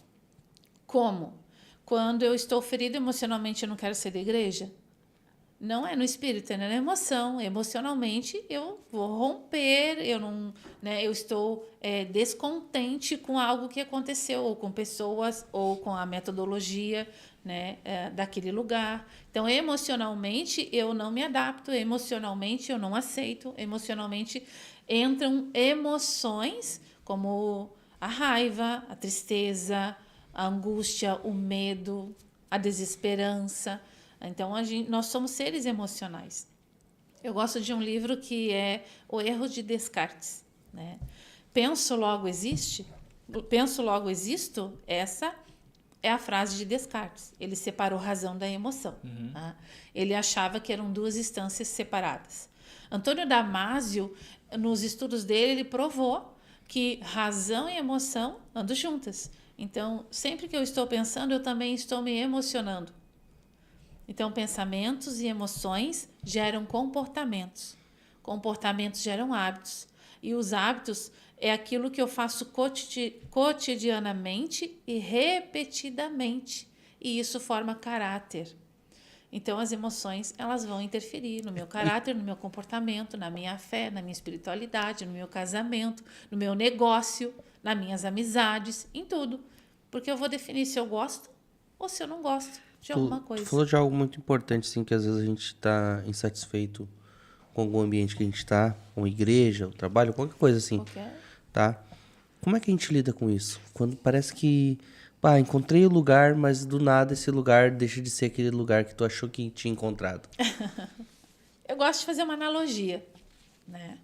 Speaker 3: Como? Quando eu estou ferido emocionalmente, eu não quero ser da igreja? Não é no espírito, é na emoção. Emocionalmente, eu vou romper, eu estou descontente com algo que aconteceu, ou com pessoas, ou com a metodologia, né, daquele lugar. Então, emocionalmente, eu não me adapto, emocionalmente, eu não aceito, emocionalmente, entram emoções como a raiva, a tristeza, a angústia, o medo, a desesperança. Então, nós somos seres emocionais. Eu gosto de um livro que é O Erro de Descartes. Né? Penso, logo existe. Penso, logo existo. Essa é a frase de Descartes. Ele separou razão da emoção. Tá? Ele achava que eram duas instâncias separadas. Antônio Damasio, nos estudos dele, ele provou que razão e emoção andam juntas. Então, sempre que eu estou pensando, eu também estou me emocionando. Então, pensamentos e emoções geram comportamentos. Comportamentos geram hábitos. E os hábitos é aquilo que eu faço cotidianamente e repetidamente. E isso forma caráter. Então, as emoções, elas vão interferir no meu caráter, no meu comportamento, na minha fé, na minha espiritualidade, no meu casamento, no meu negócio, nas minhas amizades, em tudo. Porque eu vou definir se eu gosto ou se eu não gosto de alguma coisa.
Speaker 1: Tu falou de algo muito importante, assim, que às vezes a gente está insatisfeito com algum ambiente que a gente está, com a igreja, o trabalho, qualquer coisa assim. Tá? Como é que a gente lida com isso? Quando parece que, encontrei o lugar, mas do nada esse lugar deixa de ser aquele lugar que tu achou que tinha encontrado.
Speaker 3: Eu gosto de fazer uma analogia, né?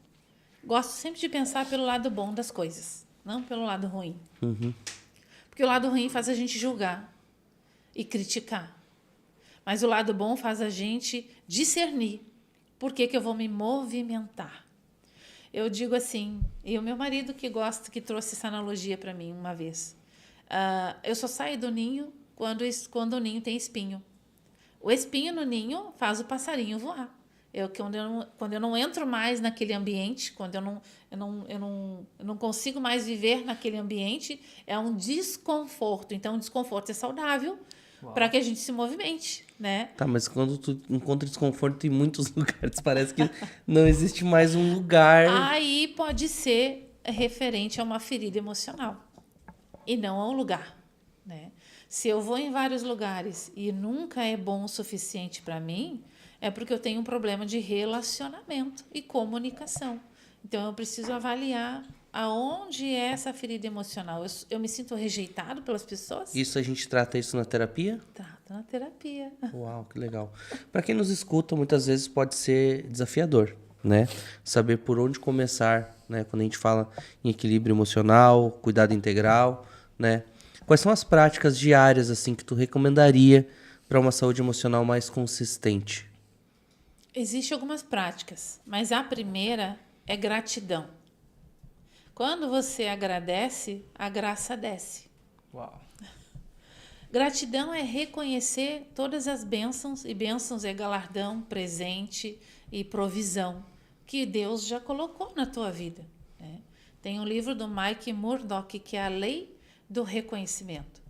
Speaker 3: Gosto sempre de pensar pelo lado bom das coisas, não pelo lado ruim. Porque o lado ruim faz a gente julgar e criticar. Mas o lado bom faz a gente discernir por que eu vou me movimentar. Eu digo assim, e o meu marido que trouxe essa analogia para mim uma vez. Eu só saio do ninho quando o ninho tem espinho. O espinho no ninho faz o passarinho voar. Quando eu não entro mais naquele ambiente, quando eu não consigo mais viver naquele ambiente, é um desconforto. Então, o desconforto é saudável para que a gente se movimente, né?
Speaker 1: Tá, mas quando tu encontra desconforto em muitos lugares, parece que não existe mais um lugar.
Speaker 3: Aí pode ser referente a uma ferida emocional e não a um lugar, né? Se eu vou em vários lugares e nunca é bom o suficiente para mim, é porque eu tenho um problema de relacionamento e comunicação. Então, eu preciso avaliar aonde é essa ferida emocional. Eu me sinto rejeitado pelas pessoas?
Speaker 1: Isso a gente trata isso na terapia?
Speaker 3: Trata na terapia.
Speaker 1: Uau, que legal. Para quem nos escuta, muitas vezes pode ser desafiador, né? Saber por onde começar, né? Quando a gente fala em equilíbrio emocional, cuidado integral, né? Quais são as práticas diárias assim que tu recomendaria para uma saúde emocional mais consistente?
Speaker 3: Existem algumas práticas, mas a primeira é gratidão. Quando você agradece, a graça desce.
Speaker 2: Uau.
Speaker 3: Gratidão é reconhecer todas as bênçãos, e bênçãos é galardão, presente e provisão que Deus já colocou na tua vida, né? Tem um livro do Mike Murdock que é A Lei do Reconhecimento.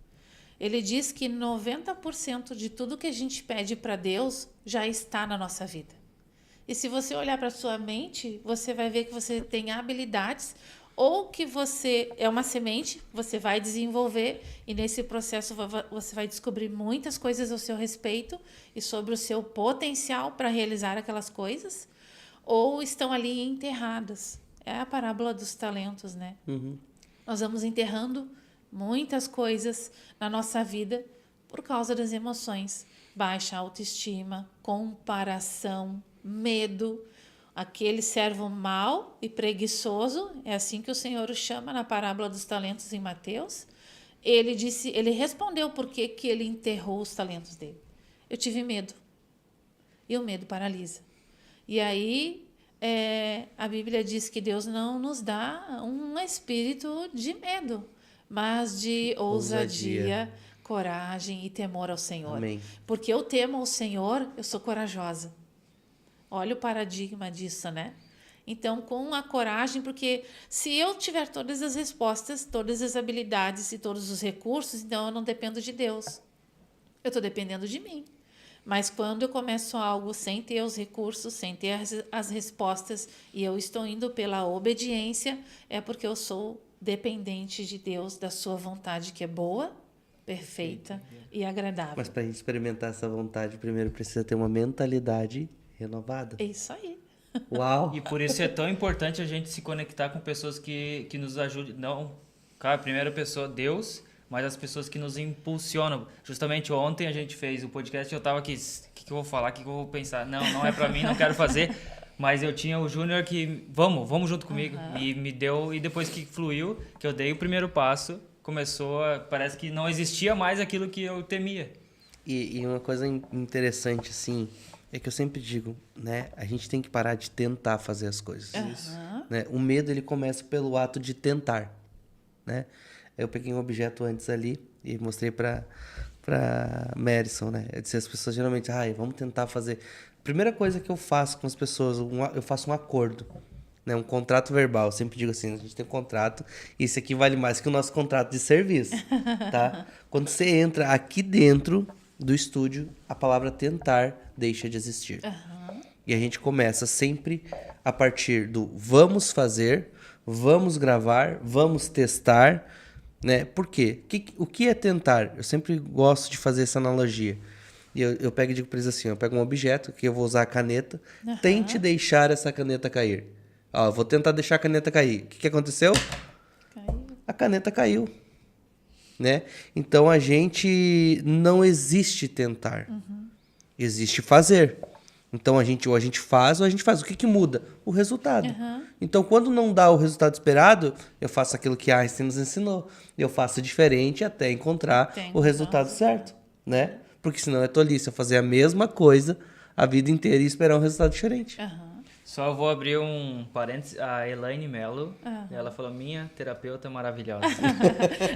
Speaker 3: Ele diz que 90% de tudo que a gente pede para Deus já está na nossa vida. E se você olhar para a sua mente, você vai ver que você tem habilidades ou que você é uma semente, você vai desenvolver e nesse processo você vai descobrir muitas coisas ao seu respeito e sobre o seu potencial para realizar aquelas coisas, ou estão ali enterradas. É a parábola dos talentos, né?
Speaker 1: Uhum.
Speaker 3: Nós vamos enterrando muitas coisas na nossa vida por causa das emoções. Baixa autoestima, comparação, medo. Aquele servo mau e preguiçoso, é assim que o Senhor o chama na parábola dos talentos em Mateus. Ele respondeu por que ele enterrou os talentos dele. Eu tive medo. E o medo paralisa. E aí a Bíblia diz que Deus não nos dá um espírito de medo, mas de ousadia, coragem e temor ao Senhor.
Speaker 1: Amém.
Speaker 3: Porque eu temo ao Senhor, eu sou corajosa. Olha o paradigma disso, né? Então, com a coragem, porque se eu tiver todas as respostas, todas as habilidades e todos os recursos, então eu não dependo de Deus. Eu estou dependendo de mim. Mas quando eu começo algo sem ter os recursos, sem ter as respostas, e eu estou indo pela obediência, é porque eu sou dependente de Deus, da sua vontade, que é boa, perfeita e agradável.
Speaker 1: Mas para a gente experimentar essa vontade, primeiro precisa ter uma mentalidade renovada.
Speaker 3: É isso aí.
Speaker 1: Uau!
Speaker 2: E por isso é tão importante a gente se conectar com pessoas que nos ajudem. Não, cara, a primeira pessoa, Deus, mas as pessoas que nos impulsionam. Justamente ontem a gente fez o podcast e eu tava aqui, o que eu vou falar, o que eu vou pensar? Não é pra mim, não quero fazer. Mas eu tinha o Júnior que, vamos junto comigo. E me deu, e depois que fluiu, que eu dei o primeiro passo, parece que não existia mais aquilo que eu temia.
Speaker 1: E uma coisa interessante, assim, é que eu sempre digo, né? A gente tem que parar de tentar fazer as coisas. Né? O medo, ele começa pelo ato de tentar, né? Eu peguei um objeto antes ali e mostrei pra Madison, né? Eu disse, as pessoas geralmente, vamos tentar fazer. Primeira coisa que eu faço com as pessoas, eu faço um acordo, né? Um contrato verbal. Eu sempre digo assim, a gente tem um contrato e esse aqui vale mais que o nosso contrato de serviço, tá? Quando você entra aqui dentro do estúdio, a palavra tentar deixa de existir. E a gente começa sempre a partir do vamos fazer, vamos gravar, vamos testar, né? Por quê? O que é tentar? Eu sempre gosto de fazer essa analogia. E eu pego e digo para eles assim, eu pego um objeto que eu vou usar a caneta, tente deixar essa caneta cair. Ó, eu vou tentar deixar a caneta cair. O que aconteceu?
Speaker 3: Caiu.
Speaker 1: A caneta caiu. Né? Então, a gente não existe tentar. Existe fazer. Então, ou a gente faz ou a gente faz. O que muda? O resultado. Então, quando não dá o resultado esperado, eu faço aquilo que Einstein nos ensinou. Eu faço diferente até encontrar o resultado certo. Né? Porque senão é tolice eu fazer a mesma coisa a vida inteira e esperar um resultado diferente.
Speaker 2: Só vou abrir um parênteses. A Elaine Mello,
Speaker 3: Aham.
Speaker 2: ela falou, minha terapeuta maravilhosa.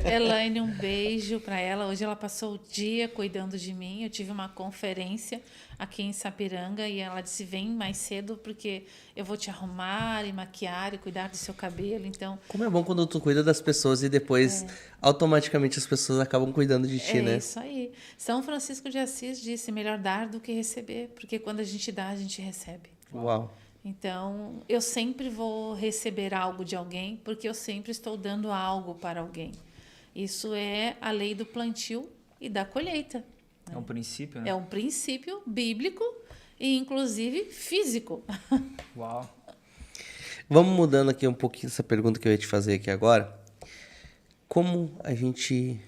Speaker 3: Elaine, um beijo para ela. Hoje ela passou o dia cuidando de mim. Eu tive uma conferência aqui em Sapiranga e ela disse: vem mais cedo porque eu vou te arrumar e maquiar e cuidar do seu cabelo. Então,
Speaker 1: Como é bom quando tu cuida das pessoas e depois automaticamente as pessoas acabam cuidando de ti,
Speaker 3: é
Speaker 1: né?
Speaker 3: isso aí. São Francisco de Assis disse: melhor dar do que receber, porque quando a gente dá, a gente recebe.
Speaker 1: Uau.
Speaker 3: Então, eu sempre vou receber algo de alguém, porque eu sempre estou dando algo para alguém. Isso é a lei do plantio e da colheita.
Speaker 2: É um princípio, né?
Speaker 3: É um princípio bíblico e, inclusive, físico.
Speaker 2: Uau.
Speaker 1: Vamos mudando aqui um pouquinho essa pergunta que eu ia te fazer aqui agora. Como a gente...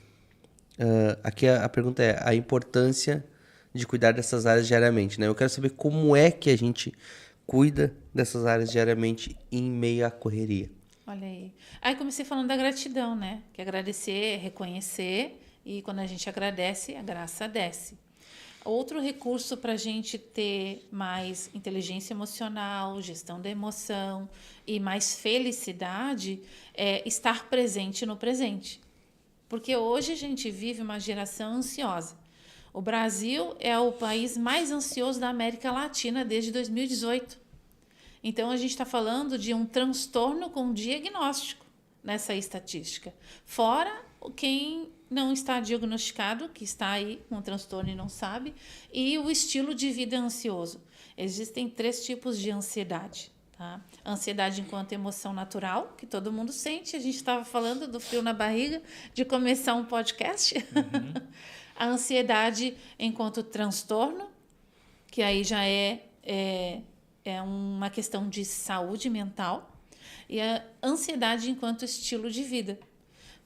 Speaker 1: aqui a pergunta é a importância de cuidar dessas áreas diariamente, né? Eu quero saber como é que a gente cuida dessas áreas diariamente em meio à correria.
Speaker 3: Olha aí. Aí comecei falando da gratidão, né? Que agradecer é reconhecer e quando a gente agradece, a graça desce. Outro recurso para a gente ter mais inteligência emocional, gestão da emoção e mais felicidade é estar presente no presente. Porque hoje a gente vive uma geração ansiosa. O Brasil é o país mais ansioso da América Latina desde 2018. Então, a gente está falando de um transtorno com diagnóstico nessa estatística. Fora quem não está diagnosticado, que está aí com transtorno e não sabe, e o estilo de vida ansioso. Existem 3 tipos de ansiedade. Tá? A ansiedade enquanto emoção natural, que todo mundo sente. A gente estava falando do frio na barriga, de começar um podcast. A ansiedade enquanto transtorno, que aí já é uma questão de saúde mental. E a ansiedade enquanto estilo de vida.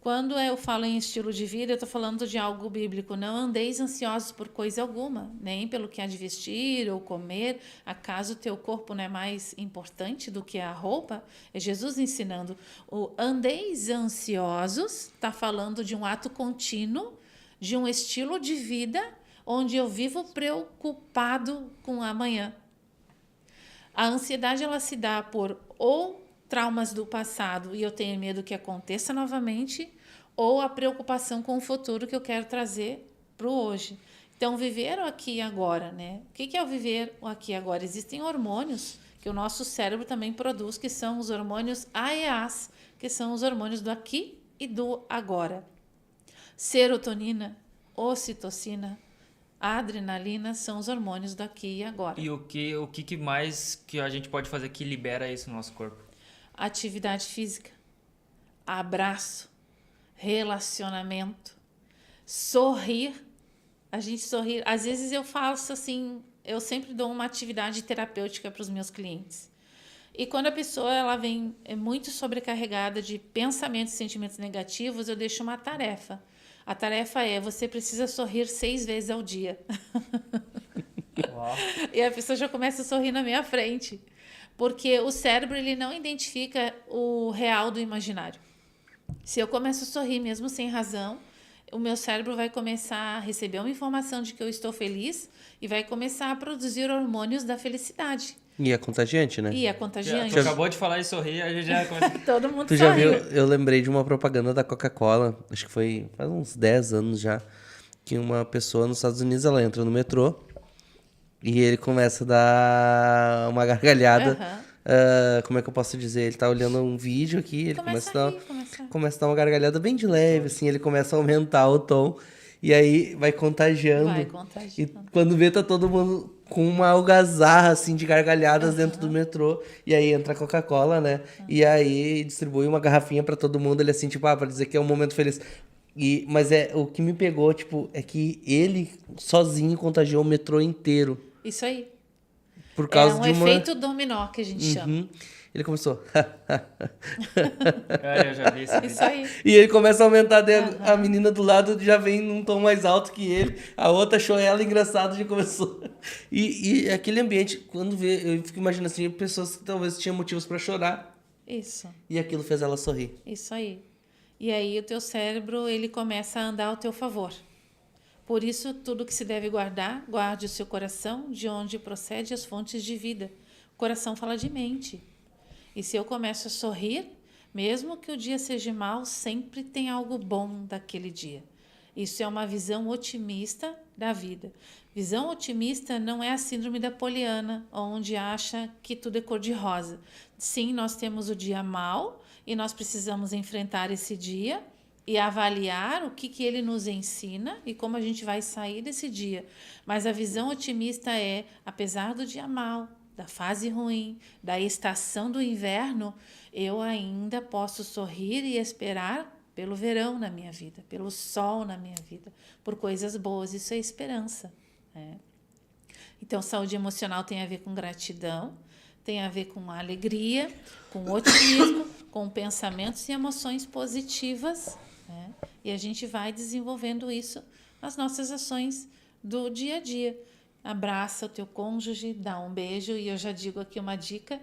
Speaker 3: Quando eu falo em estilo de vida, eu estou falando de algo bíblico. Não andeis ansiosos por coisa alguma, nem pelo que há de vestir ou comer. Acaso o teu corpo não é mais importante do que a roupa? É Jesus ensinando. O andeis ansiosos está falando de um ato contínuo, de um estilo de vida onde eu vivo preocupado com o amanhã. A ansiedade ela se dá por ou traumas do passado e eu tenho medo que aconteça novamente, ou a preocupação com o futuro que eu quero trazer para o hoje. Então, viver o aqui e agora, né? O que é o viver o aqui e agora? Existem hormônios que o nosso cérebro também produz, que são os hormônios AEAs, que são os hormônios do aqui e do agora. Serotonina, ocitocina, adrenalina são os hormônios do aqui e agora.
Speaker 2: E o que mais que a gente pode fazer que libera isso no nosso corpo?
Speaker 3: Atividade física, abraço, relacionamento, sorrir. A gente sorrir. Às vezes eu faço assim, eu sempre dou uma atividade terapêutica para os meus clientes. E quando a pessoa ela vem muito sobrecarregada de pensamentos e sentimentos negativos, eu deixo uma tarefa. A tarefa é: você precisa sorrir 6 vezes ao dia.
Speaker 2: Uau.
Speaker 3: E a pessoa já começa a sorrir na minha frente. Porque o cérebro ele não identifica o real do imaginário. Se eu começo a sorrir mesmo sem razão, o meu cérebro vai começar a receber uma informação de que eu estou feliz e vai começar a produzir hormônios da felicidade.
Speaker 1: E é contagiante, né?
Speaker 3: E é contagiante.
Speaker 2: Tu acabou de falar de sorrir, a gente já começa...
Speaker 3: Todo mundo
Speaker 1: Tu já
Speaker 3: sorriu.
Speaker 1: viu? Eu lembrei de uma propaganda da Coca-Cola, acho que foi faz uns 10 anos já, que uma pessoa nos Estados Unidos, ela entra no metrô e ele começa a dar uma gargalhada. Como é que eu posso dizer? Ele tá olhando um vídeo aqui, ele começa a dar uma gargalhada bem de leve, assim, ele começa a aumentar o tom e aí vai contagiando.
Speaker 3: Vai contagiando.
Speaker 1: E quando vê, tá todo mundo com uma algazarra, assim, de gargalhadas dentro do metrô. E aí entra a Coca-Cola, né? E aí distribui uma garrafinha pra todo mundo. Ele assim, tipo, pra dizer que é um momento feliz. Mas o que me pegou, tipo, é que ele sozinho contagiou o metrô inteiro.
Speaker 3: Isso aí.
Speaker 1: Por causa de uma...
Speaker 3: efeito dominó que a gente chama.
Speaker 1: Ele começou...
Speaker 2: Eu já vi esse vídeo.
Speaker 3: Isso aí.
Speaker 1: E ele começa a aumentar, a menina do lado já vem num tom mais alto que ele, a outra achou ela engraçado, já começou. E aquele ambiente, quando vê, eu fico imaginando assim, pessoas que talvez tinham motivos pra chorar.
Speaker 3: Isso.
Speaker 1: E aquilo fez ela sorrir.
Speaker 3: Isso aí. E aí o teu cérebro, ele começa a andar ao teu favor. Por isso, tudo que se deve guardar, guarde o seu coração, de onde procede as fontes de vida. coração fala de mente. E se eu começo a sorrir, mesmo que o dia seja mau, sempre tem algo bom daquele dia. Isso é uma visão otimista da vida. Visão otimista não é a síndrome da Poliana, onde acha que tudo é cor-de-rosa. Sim, nós temos o dia mau e nós precisamos enfrentar esse dia e avaliar o que ele nos ensina e como a gente vai sair desse dia. Mas a visão otimista é, apesar do dia mau, da fase ruim, da estação do inverno, eu ainda posso sorrir e esperar pelo verão na minha vida, pelo sol na minha vida, por coisas boas. Isso é esperança. Né? Então, saúde emocional tem a ver com gratidão, tem a ver com alegria, com otimismo, com pensamentos e emoções positivas. Né? E a gente vai desenvolvendo isso nas nossas ações do dia a dia. Abraça o teu cônjuge, dá um beijo, e eu já digo aqui uma dica: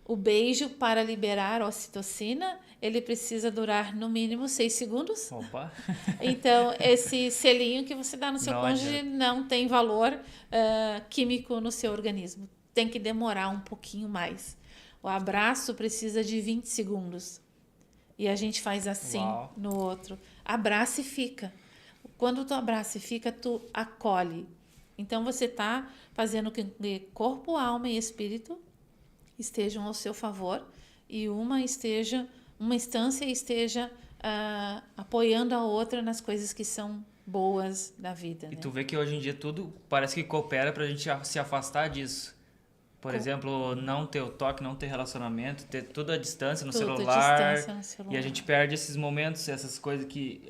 Speaker 3: o beijo, para liberar ocitocina, ele precisa durar no mínimo 6 segundos.
Speaker 2: Opa!
Speaker 3: Então, esse selinho que você dá no seu cônjuge não tem valor químico no seu organismo. Tem que demorar um pouquinho mais. O abraço precisa de 20 segundos. E a gente faz assim no outro. Abraça e fica. Quando tu abraça e fica, tu acolhe. Então, você está fazendo com que corpo, alma e espírito estejam ao seu favor e uma instância esteja apoiando a outra nas coisas que são boas da vida.
Speaker 2: E
Speaker 3: né?
Speaker 2: tu vê que hoje em dia tudo parece que coopera pra gente se afastar disso. Por exemplo, não ter o toque, não ter relacionamento, ter tudo à distância no celular. E a gente perde esses momentos, essas coisas que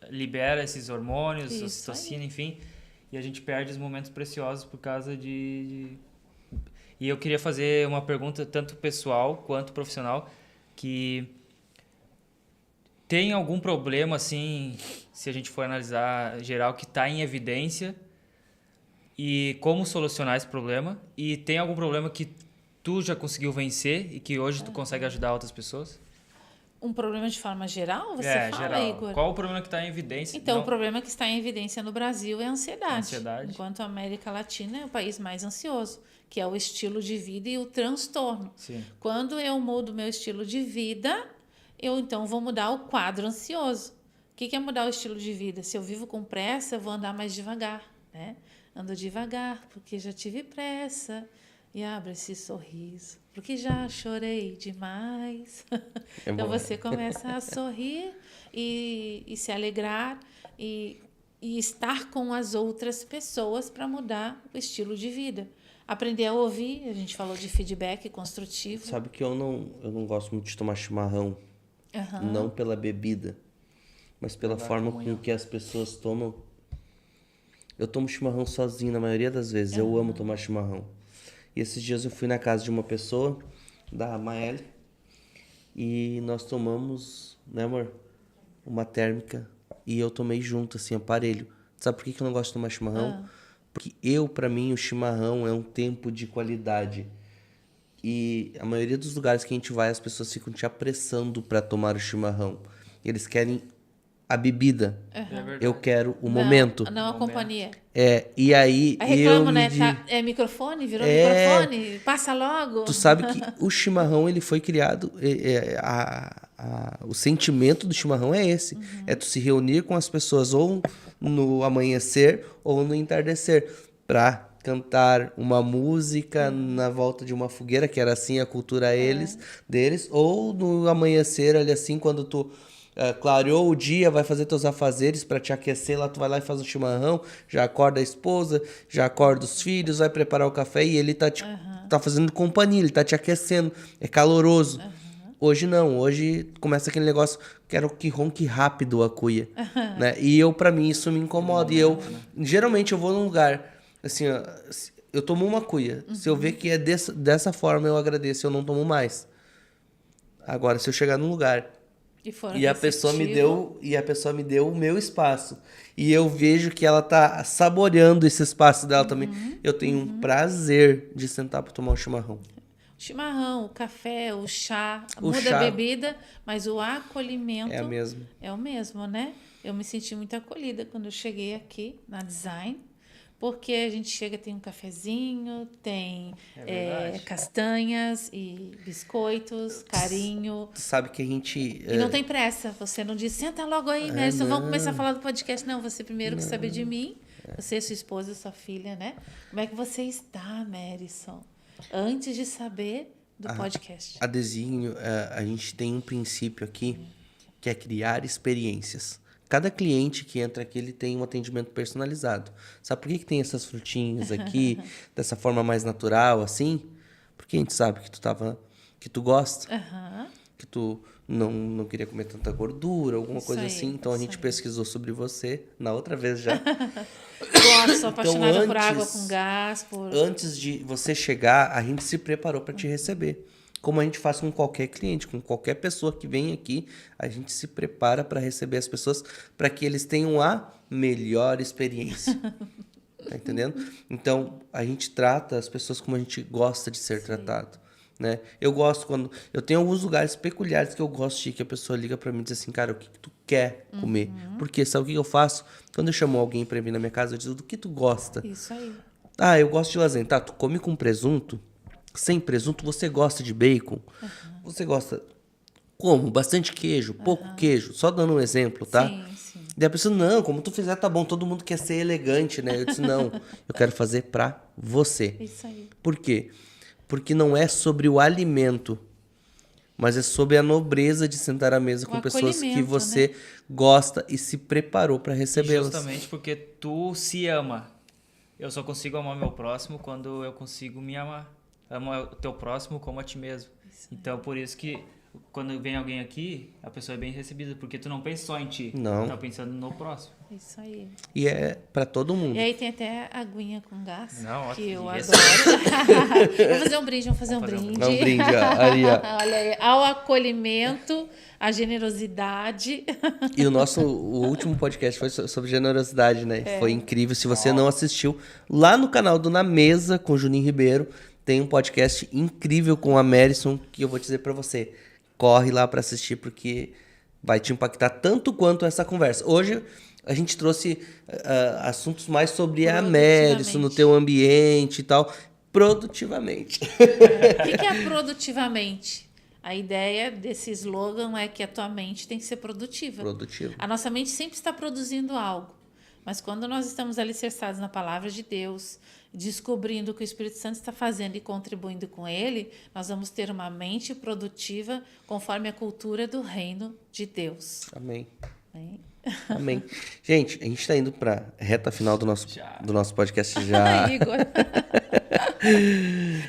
Speaker 2: libera esses hormônios, ocitocina, enfim. E a gente perde os momentos preciosos por causa de... E eu queria fazer uma pergunta, tanto pessoal quanto profissional, que tem algum problema, assim, se a gente for analisar geral, que está em evidência, e como solucionar esse problema? E tem algum problema que tu já conseguiu vencer e que hoje tu consegue ajudar outras pessoas?
Speaker 3: Um problema de forma geral, você fala,
Speaker 2: geral.
Speaker 3: Igor?
Speaker 2: Qual o problema que está em evidência?
Speaker 3: Então, o problema que está em evidência no Brasil é a ansiedade. Enquanto a América Latina é o país mais ansioso, que é o estilo de vida e o transtorno.
Speaker 2: Sim.
Speaker 3: Quando eu mudo meu estilo de vida, eu então vou mudar o quadro ansioso. O que é mudar o estilo de vida? Se eu vivo com pressa, eu vou andar mais devagar, né? Ando devagar, porque já tive pressa. E abre esse sorriso, porque já chorei demais. Então você começa a sorrir e se alegrar e estar com as outras pessoas para mudar o estilo de vida. Aprender a ouvir, a gente falou de feedback construtivo.
Speaker 1: Sabe que eu não gosto muito de tomar chimarrão, não pela bebida, mas pela forma com que as pessoas tomam. Eu tomo chimarrão sozinho na maioria das vezes, eu amo tomar chimarrão. E esses dias eu fui na casa de uma pessoa, da Maeli, e nós tomamos, né, amor? Uma térmica. E eu tomei junto, assim, aparelho. Sabe por que eu não gosto de tomar chimarrão? Porque pra mim, o chimarrão é um tempo de qualidade. E a maioria dos lugares que a gente vai, as pessoas ficam te apressando para tomar o chimarrão. Eles querem a bebida. Eu quero o momento.
Speaker 3: Não a companhia.
Speaker 1: E aí
Speaker 3: reclamo, né? É microfone? Virou microfone? Passa logo.
Speaker 1: Tu sabe que o chimarrão, ele foi criado... o sentimento do chimarrão é esse. É tu se reunir com as pessoas ou no amanhecer ou no entardecer para cantar uma música na volta de uma fogueira, que era assim a cultura deles, ou no amanhecer ali assim, quando tu... clareou o dia, vai fazer teus afazeres para te aquecer, lá tu vai lá e faz um chimarrão, já acorda a esposa, já acorda os filhos, vai preparar o café e ele tá fazendo companhia, ele tá te aquecendo, é caloroso. Hoje não, hoje começa aquele negócio, quero que ronque rápido a cuia, né? E pra mim isso me incomoda, e geralmente eu vou num lugar, assim, ó, eu tomo uma cuia, se eu ver que é dessa forma eu agradeço, eu não tomo mais. Agora, se eu chegar num lugar e a pessoa me deu o meu espaço. E eu vejo que ela tá saboreando esse espaço dela também. Eu tenho um prazer de sentar para tomar um chimarrão.
Speaker 3: O chimarrão, o café, o chá, muda a bebida, mas o acolhimento
Speaker 1: é
Speaker 3: o mesmo, né? Eu me senti muito acolhida quando eu cheguei aqui na Design, porque a gente chega, tem um cafezinho, tem
Speaker 2: verdade.
Speaker 3: castanhas e biscoitos, carinho.
Speaker 1: Tu sabe que a gente...
Speaker 3: E não tem pressa. Você não diz, senta logo aí, Mérison, vamos começar a falar do podcast. Não, você primeiro quer saber de mim. Você, sua esposa, sua filha, né? Como é que você está, Mérison? Antes de saber do podcast.
Speaker 1: A Desígnio, a gente tem um princípio aqui, que é criar experiências. Cada cliente que entra aqui, ele tem um atendimento personalizado. Sabe por que tem essas frutinhas aqui, dessa forma mais natural, assim? Porque a gente sabe que tu gosta, que tu não queria comer tanta gordura, alguma
Speaker 3: Isso
Speaker 1: coisa
Speaker 3: aí,
Speaker 1: assim. Então, a
Speaker 3: isso
Speaker 1: gente
Speaker 3: aí.
Speaker 1: pesquisou sobre você, na outra vez já.
Speaker 3: Gosto, sou apaixonada por
Speaker 1: antes-
Speaker 3: água com gás, por...
Speaker 1: Antes de você chegar, a gente se preparou para te receber. Como a gente faz com qualquer cliente, com qualquer pessoa que vem aqui, a gente se prepara para receber as pessoas para que eles tenham a melhor experiência. Tá entendendo? Então, a gente trata as pessoas como a gente gosta de ser tratado. Né? Eu gosto quando... Eu tenho alguns lugares peculiares que eu gosto de ir, que a pessoa liga para mim e diz assim, cara, o que tu quer comer? Porque sabe o que eu faço? Quando eu chamo alguém para vir na minha casa, eu digo, do que tu gosta?
Speaker 3: Isso aí.
Speaker 1: Ah, eu gosto de lasanha. Tá, tu come com presunto? Sem presunto, você gosta de bacon? Você gosta... Como? Bastante queijo? Pouco queijo? Só dando um exemplo, tá?
Speaker 3: Sim, sim.
Speaker 1: Daí a pessoa, não, como tu fizer tá bom, todo mundo quer ser elegante, né? Eu disse, não, eu quero fazer pra você.
Speaker 3: Isso aí.
Speaker 1: Por quê? Porque não é sobre o alimento, mas é sobre a nobreza de sentar à mesa com pessoas que
Speaker 3: acolhimento,
Speaker 1: você gosta e se preparou pra
Speaker 2: E
Speaker 1: recebê-las.
Speaker 2: justamente porque tu se ama. Eu só consigo amar meu próximo quando eu consigo me amar. Ama o teu próximo como a ti mesmo. Então, por isso que quando vem alguém aqui, a pessoa é bem recebida, porque tu não pensa só em ti.
Speaker 1: Não.
Speaker 2: Tu tá pensando no próximo.
Speaker 3: Isso aí.
Speaker 1: E é pra todo mundo.
Speaker 3: E aí tem até aguinha com gás,
Speaker 2: Não,
Speaker 3: que
Speaker 2: ótimo.
Speaker 3: eu
Speaker 2: E esse-
Speaker 3: adoro. Vamos fazer um brinde, vamos fazer um
Speaker 2: Vamos fazer um
Speaker 3: brinde.
Speaker 1: Dá um brinde, ó, ali, ó.
Speaker 3: Olha aí, ao acolhimento, à generosidade.
Speaker 1: E o último podcast foi sobre generosidade, né? Foi incrível. Se você não assistiu, lá no canal do Na Mesa, com o Juninho Ribeiro, tem um podcast incrível com a Mérison, que eu vou dizer pra você. Corre lá pra assistir, porque vai te impactar tanto quanto essa conversa. Hoje, a gente trouxe assuntos mais sobre a Mérison, no teu ambiente e tal, produtivamente.
Speaker 3: O que é produtivamente? A ideia desse slogan é que a tua mente tem que ser produtiva.
Speaker 1: Produtivo.
Speaker 3: A nossa mente sempre está produzindo algo. Mas quando nós estamos alicerçados na palavra de Deus, descobrindo o que o Espírito Santo está fazendo e contribuindo com ele, nós vamos ter uma mente produtiva conforme a cultura do reino de Deus.
Speaker 1: Amém.
Speaker 3: Né?
Speaker 1: Amém. Gente, a gente tá indo pra reta final do nosso podcast já.
Speaker 3: Ai, Igor.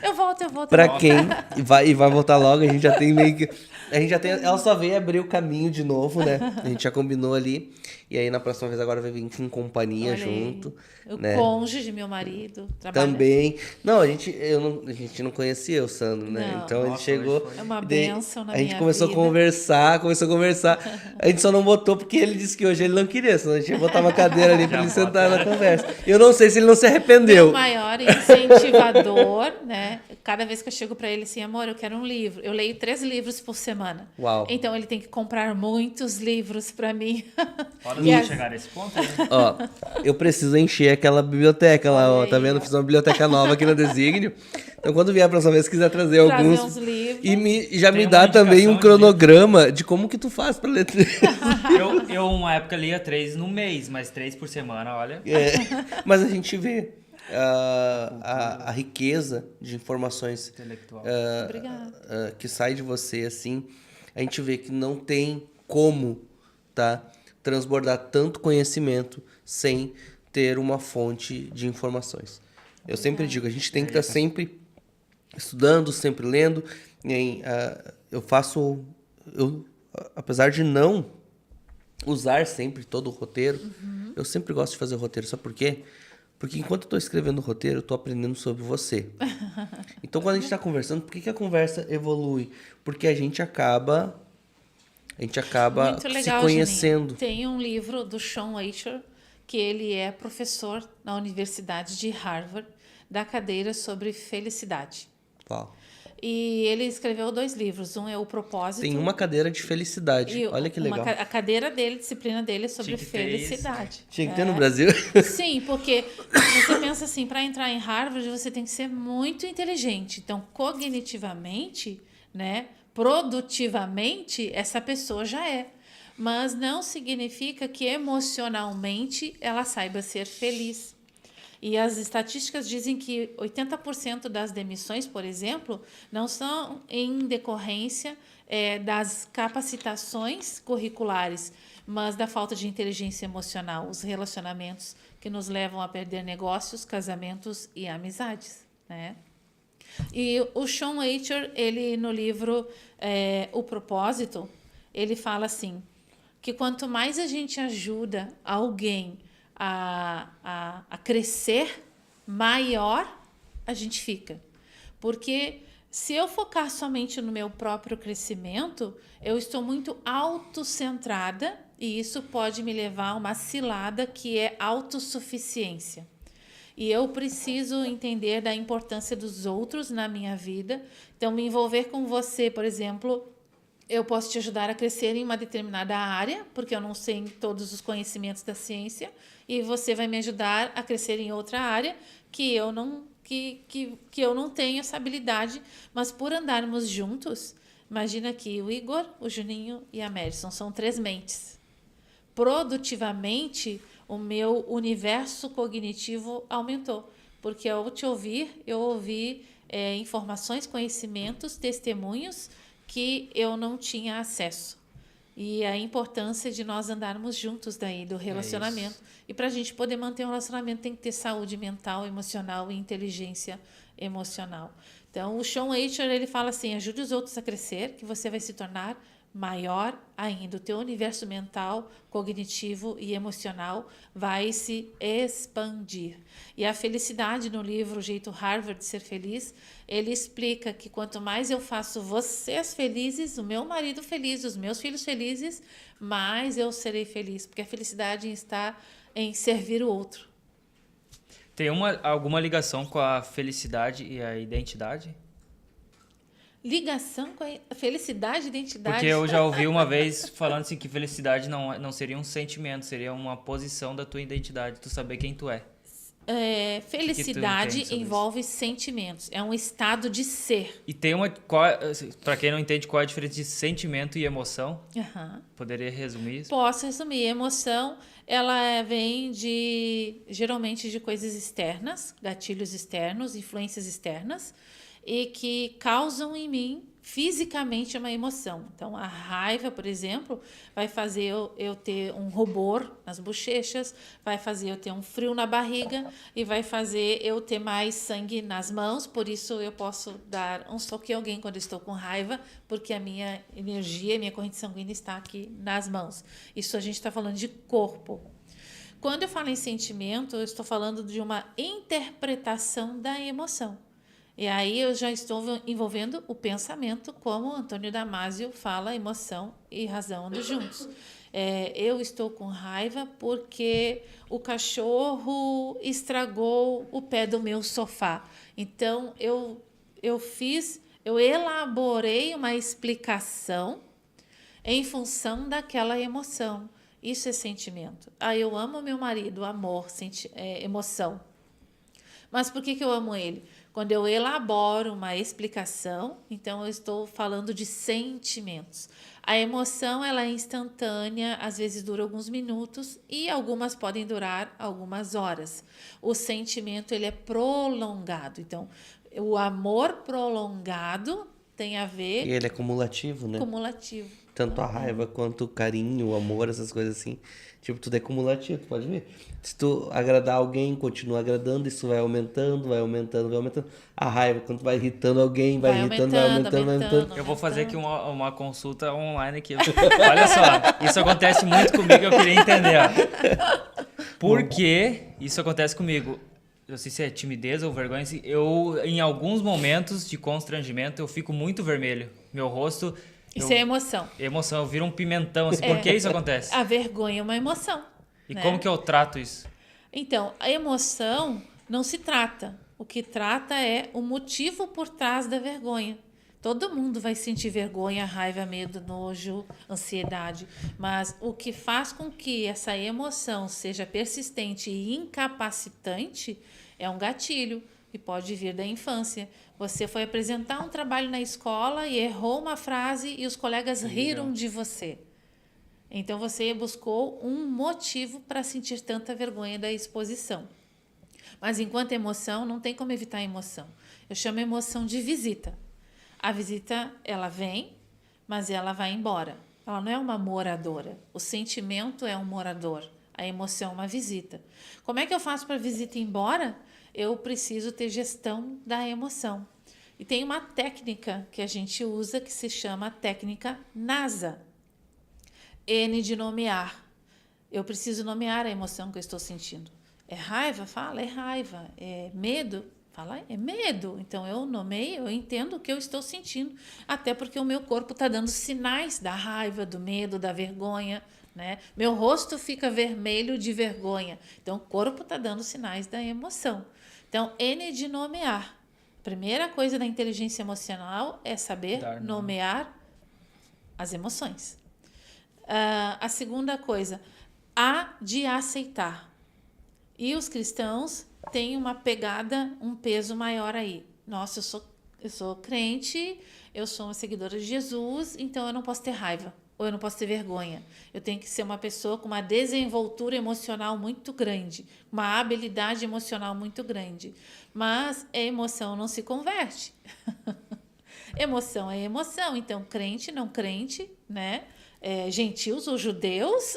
Speaker 3: Eu volto.
Speaker 1: Pra quem vai voltar logo, a gente já tem meio que... Ela só veio abrir o caminho de novo, né? A gente já combinou ali. E aí, na próxima vez, agora vai vir com companhia
Speaker 3: Olha aí.
Speaker 1: junto.
Speaker 3: O
Speaker 1: né?
Speaker 3: cônjuge, meu marido, trabalha.
Speaker 1: Também. Não, a gente não conhecia o Sandro, né?
Speaker 3: Não.
Speaker 1: Então, ele
Speaker 2: Nossa,
Speaker 1: chegou...
Speaker 2: hoje foi.
Speaker 3: É uma
Speaker 1: e daí
Speaker 3: bênção na
Speaker 1: A gente
Speaker 3: minha
Speaker 1: começou
Speaker 3: vida.
Speaker 1: a conversar. A gente só não botou porque ele disse que hoje ele não queria. Senão a gente ia botar uma cadeira ali pra ele sentar na conversa. Eu não sei se ele não se arrependeu.
Speaker 3: Meu maior incentivador, né? Cada vez que eu chego pra ele assim, amor, eu quero um livro. Eu leio 3 livros por semana.
Speaker 1: Uau.
Speaker 3: Então ele tem que comprar muitos livros pra mim.
Speaker 2: Horas
Speaker 3: E
Speaker 2: pra
Speaker 3: as-
Speaker 2: chegar nesse ponto, né?
Speaker 1: Ó, eu preciso encher aquela biblioteca lá, ó.
Speaker 3: Olha
Speaker 1: Tá
Speaker 3: aí,
Speaker 1: vendo?
Speaker 3: ó.
Speaker 1: Fiz uma biblioteca nova aqui no Desígnio. Então, quando vier a próxima vez, se quiser trazer alguns.
Speaker 3: uns livros.
Speaker 1: E já
Speaker 2: Tem
Speaker 1: me
Speaker 2: uma
Speaker 1: dá também um
Speaker 2: indicação de
Speaker 1: cronograma de como que tu faz pra ler.
Speaker 2: Eu, uma época, lia 3 no mês, mas 3 por semana, olha.
Speaker 1: É, mas a gente vê a riqueza de informações
Speaker 2: Intelectual.
Speaker 3: Obrigada.
Speaker 1: que sai de você, assim. A gente vê que não tem como, tá? Transbordar tanto conhecimento sem ter uma fonte de informações. Eu sempre digo, a gente tem que estar sempre estudando, sempre lendo. E aí, apesar de não usar sempre todo o roteiro, eu sempre gosto de fazer roteiro. Sabe por quê? Porque enquanto eu estou escrevendo o roteiro, eu estou aprendendo sobre você. Então, quando a gente está conversando, por que a conversa evolui? Porque a gente acaba
Speaker 3: Muito
Speaker 1: se
Speaker 3: legal,
Speaker 1: conhecendo.
Speaker 3: Juninho. Tem um livro do Sean Asher, que ele é professor na Universidade de Harvard, da cadeira sobre felicidade.
Speaker 1: Uau.
Speaker 3: E ele escreveu 2 livros. Um é O Propósito.
Speaker 1: Tem uma cadeira de felicidade.
Speaker 3: E
Speaker 1: Olha que legal.
Speaker 3: a cadeira dele, a disciplina dele é sobre
Speaker 2: Tinha que ter
Speaker 3: felicidade.
Speaker 1: Tinha que ter no Brasil.
Speaker 3: Sim, porque você pensa assim, para entrar em Harvard você tem que ser muito inteligente. Então, cognitivamente, né, produtivamente, essa pessoa já é. Mas não significa que emocionalmente ela saiba ser feliz. E as estatísticas dizem que 80% das demissões, por exemplo, não são em decorrência das capacitações curriculares, mas da falta de inteligência emocional, os relacionamentos que nos levam a perder negócios, casamentos e amizades, né? E o Sean Eicher, ele no livro O Propósito, ele fala assim, que quanto mais a gente ajuda alguém a crescer, maior a gente fica. Porque se eu focar somente no meu próprio crescimento, eu estou muito autocentrada e isso pode me levar a uma cilada que é autossuficiência. E eu preciso entender da importância dos outros na minha vida. Então, me envolver com você, por exemplo, eu posso te ajudar a crescer em uma determinada área, porque eu não sei todos os conhecimentos da ciência, e você vai me ajudar a crescer em outra área que eu não tenho essa habilidade, mas por andarmos juntos, imagina aqui o Igor, o Juninho e a Madison, são 3 mentes. Produtivamente, o meu universo cognitivo aumentou, porque ao te ouvir, eu ouvi informações, conhecimentos, testemunhos que eu não tinha acesso. E a importância de nós andarmos juntos daí, do relacionamento. E para a gente poder manter um relacionamento, tem que ter saúde mental, emocional e inteligência emocional. Então, o Sean Eicher, ele fala assim, ajude os outros a crescer, que você vai se tornar maior ainda. O teu universo mental, cognitivo e emocional vai se expandir. E a felicidade no livro O Jeito Harvard de Ser Feliz, ele explica que quanto mais eu faço vocês felizes, o meu marido feliz, os meus filhos felizes, mais eu serei feliz. Porque a felicidade está em servir o outro.
Speaker 2: Tem alguma ligação com a felicidade e a identidade?
Speaker 3: Ligação com a felicidade e identidade.
Speaker 2: Porque eu já ouvi uma vez falando assim que felicidade não seria um sentimento, seria uma posição da tua identidade, tu saber quem tu é.
Speaker 3: Felicidade envolve sentimentos, é um estado de ser.
Speaker 2: E tem para quem não entende, qual é a diferença de sentimento e emoção? Poderia resumir isso?
Speaker 3: Posso resumir. Emoção, ela vem geralmente de coisas externas, gatilhos externos, influências externas, e que causam em mim fisicamente uma emoção. Então, a raiva, por exemplo, vai fazer eu ter um rubor nas bochechas, vai fazer eu ter um frio na barriga e vai fazer eu ter mais sangue nas mãos. Por isso, eu posso dar um soco em alguém quando eu estou com raiva, porque a minha energia, a minha corrente sanguínea está aqui nas mãos. Isso a gente está falando de corpo. Quando eu falo em sentimento, eu estou falando de uma interpretação da emoção. E aí eu já estou envolvendo o pensamento, como Antônio Damasio fala, emoção e razão andam juntos. Eu estou com raiva porque o cachorro estragou o pé do meu sofá. Então, eu elaborei uma explicação em função daquela emoção. Isso é sentimento. Eu amo meu marido, amor, emoção. Mas por que eu amo ele? Quando eu elaboro uma explicação, então eu estou falando de sentimentos. A emoção, ela é instantânea, às vezes dura alguns minutos e algumas podem durar algumas horas. O sentimento, ele é prolongado. Então, o amor prolongado tem a ver...
Speaker 1: E ele é cumulativo, né?
Speaker 3: Cumulativo.
Speaker 1: Tanto a raiva quanto o carinho, o amor, essas coisas assim. Tipo, tudo é cumulativo, pode ver. Se tu agradar alguém, continua agradando, isso vai aumentando, vai aumentando, vai aumentando. A raiva, quando tu vai irritando alguém, vai irritando, vai aumentando.
Speaker 2: Eu vou fazer aqui uma consulta online aqui. Olha só, isso acontece muito comigo, eu queria entender. Por que isso acontece comigo? Eu não sei se é timidez ou vergonha. Eu, em alguns momentos de constrangimento, eu fico muito vermelho. Meu rosto...
Speaker 3: Isso é emoção.
Speaker 2: Emoção, eu viro um pimentão. Assim, por que isso acontece?
Speaker 3: A vergonha é uma emoção.
Speaker 2: E como que eu trato isso?
Speaker 3: Então, a emoção não se trata. O que trata é o motivo por trás da vergonha. Todo mundo vai sentir vergonha, raiva, medo, nojo, ansiedade. Mas o que faz com que essa emoção seja persistente e incapacitante é um gatilho que pode vir da infância. Você foi apresentar um trabalho na escola e errou uma frase e os colegas riram de você. Então você buscou um motivo para sentir tanta vergonha da exposição. Mas enquanto emoção, não tem como evitar a emoção. Eu chamo a emoção de visita. A visita, ela vem, mas ela vai embora. Ela não é uma moradora. O sentimento é um morador. A emoção é uma visita. Como é que eu faço para a visita ir embora? Eu preciso ter gestão da emoção. E tem uma técnica que a gente usa que se chama técnica NASA. N de nomear. Eu preciso nomear a emoção que eu estou sentindo. É raiva? Fala, é raiva. É medo? Fala, é medo. Então, eu nomeio, eu entendo o que eu estou sentindo. Até porque o meu corpo está dando sinais da raiva, do medo, da vergonha, né? Meu rosto fica vermelho de vergonha. Então, o corpo está dando sinais da emoção. Então, N de nomear. Primeira coisa da inteligência emocional é saber nomear as emoções. A segunda coisa, A de aceitar. E os cristãos têm uma pegada, um peso maior aí. Nossa, eu sou crente, eu sou uma seguidora de Jesus, então eu não posso ter raiva, ou eu não posso ter vergonha. Eu tenho que ser uma pessoa com uma desenvoltura emocional muito grande, uma habilidade emocional muito grande. Mas a emoção não se converte. Emoção é emoção, então crente, não crente, né? Gentios ou judeus,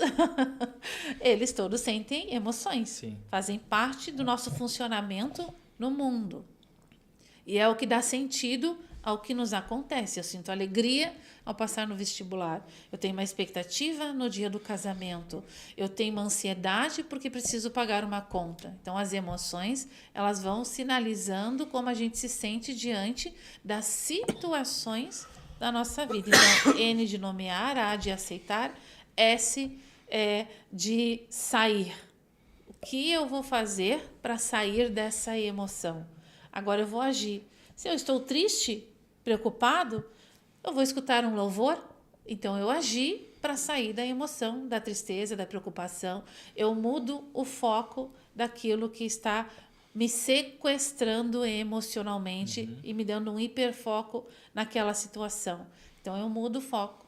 Speaker 3: eles todos sentem emoções.
Speaker 2: Sim.
Speaker 3: Fazem parte do nosso funcionamento no mundo. E é o que dá sentido ao que nos acontece. Eu sinto alegria ao passar no vestibular. Eu tenho uma expectativa no dia do casamento. Eu tenho uma ansiedade porque preciso pagar uma conta. Então, as emoções, elas vão sinalizando como a gente se sente diante das situações da nossa vida. Então, N de nomear, A de aceitar, S é de sair. O que eu vou fazer para sair dessa emoção? Agora eu vou agir. Se eu estou triste, preocupado, eu vou escutar um louvor. Então eu agi para sair da emoção, da tristeza, da preocupação. Eu mudo o foco daquilo que está me sequestrando emocionalmente e me dando um hiperfoco naquela situação. Então, eu mudo o foco,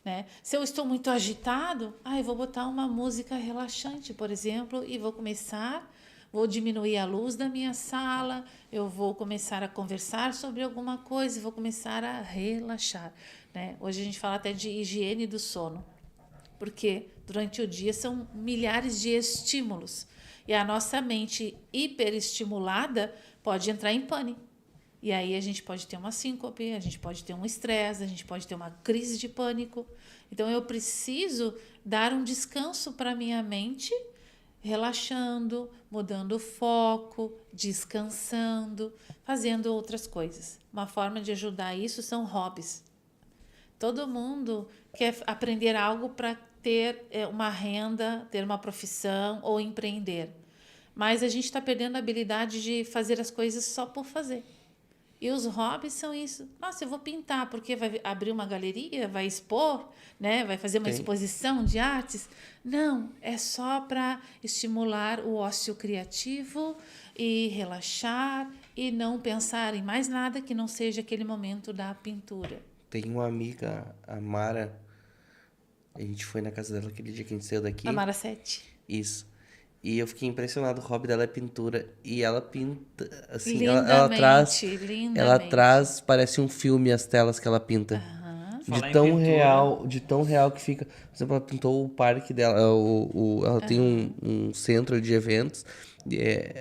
Speaker 3: né? Se eu estou muito agitado, eu vou botar uma música relaxante, por exemplo, e vou diminuir a luz da minha sala, eu vou começar a conversar sobre alguma coisa, vou começar a relaxar, né? Hoje a gente fala até de higiene do sono, porque durante o dia são milhares de estímulos. E a nossa mente hiperestimulada pode entrar em pânico. E aí a gente pode ter uma síncope, a gente pode ter um estresse, a gente pode ter uma crise de pânico. Então eu preciso dar um descanso para a minha mente, relaxando, mudando o foco, descansando, fazendo outras coisas. Uma forma de ajudar isso são hobbies. Todo mundo quer aprender algo para ter uma renda, ter uma profissão ou empreender. Mas a gente está perdendo a habilidade de fazer as coisas só por fazer. E os hobbies são isso. Nossa, eu vou pintar, porque vai abrir uma galeria, vai expor, né? Vai fazer uma exposição de artes. Não, é só para estimular o ócio criativo e relaxar e não pensar em mais nada que não seja aquele momento da pintura.
Speaker 1: Tem uma amiga, a Mara, a gente foi na casa dela aquele dia que a gente saiu daqui.
Speaker 3: A Mara 7.
Speaker 1: Isso. E eu fiquei impressionado, o hobby dela é pintura. E ela pinta, assim,
Speaker 3: lindamente.
Speaker 1: ela traz, parece um filme as telas que ela pinta. De tão real que fica. Por exemplo, ela pintou o parque dela, ela tem um centro de eventos,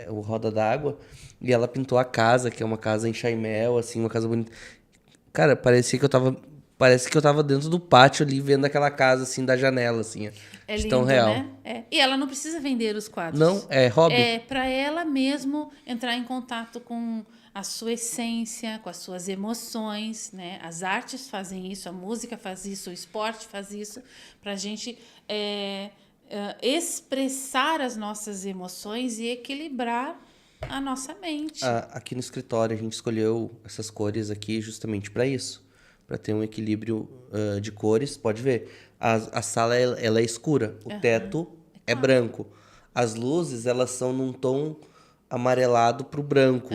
Speaker 1: o Roda d'Água, e ela pintou a casa, que é uma casa em Chaimel, assim, uma casa bonita. Cara, parece que eu tava dentro do pátio ali, vendo aquela casa, assim, da janela, assim,
Speaker 3: É
Speaker 1: de
Speaker 3: lindo,
Speaker 1: tão real.
Speaker 3: né? E ela não precisa vender os quadros.
Speaker 1: Não, é hobby.
Speaker 3: É para ela mesmo entrar em contato com a sua essência, com as suas emoções, né? As artes fazem isso, a música faz isso, o esporte faz isso, para a gente expressar as nossas emoções e equilibrar a nossa mente.
Speaker 1: Aqui no escritório a gente escolheu essas cores aqui justamente para isso, para ter um equilíbrio de cores. Pode ver, a sala ela é escura, o teto é branco, as luzes elas são num tom amarelado pro branco.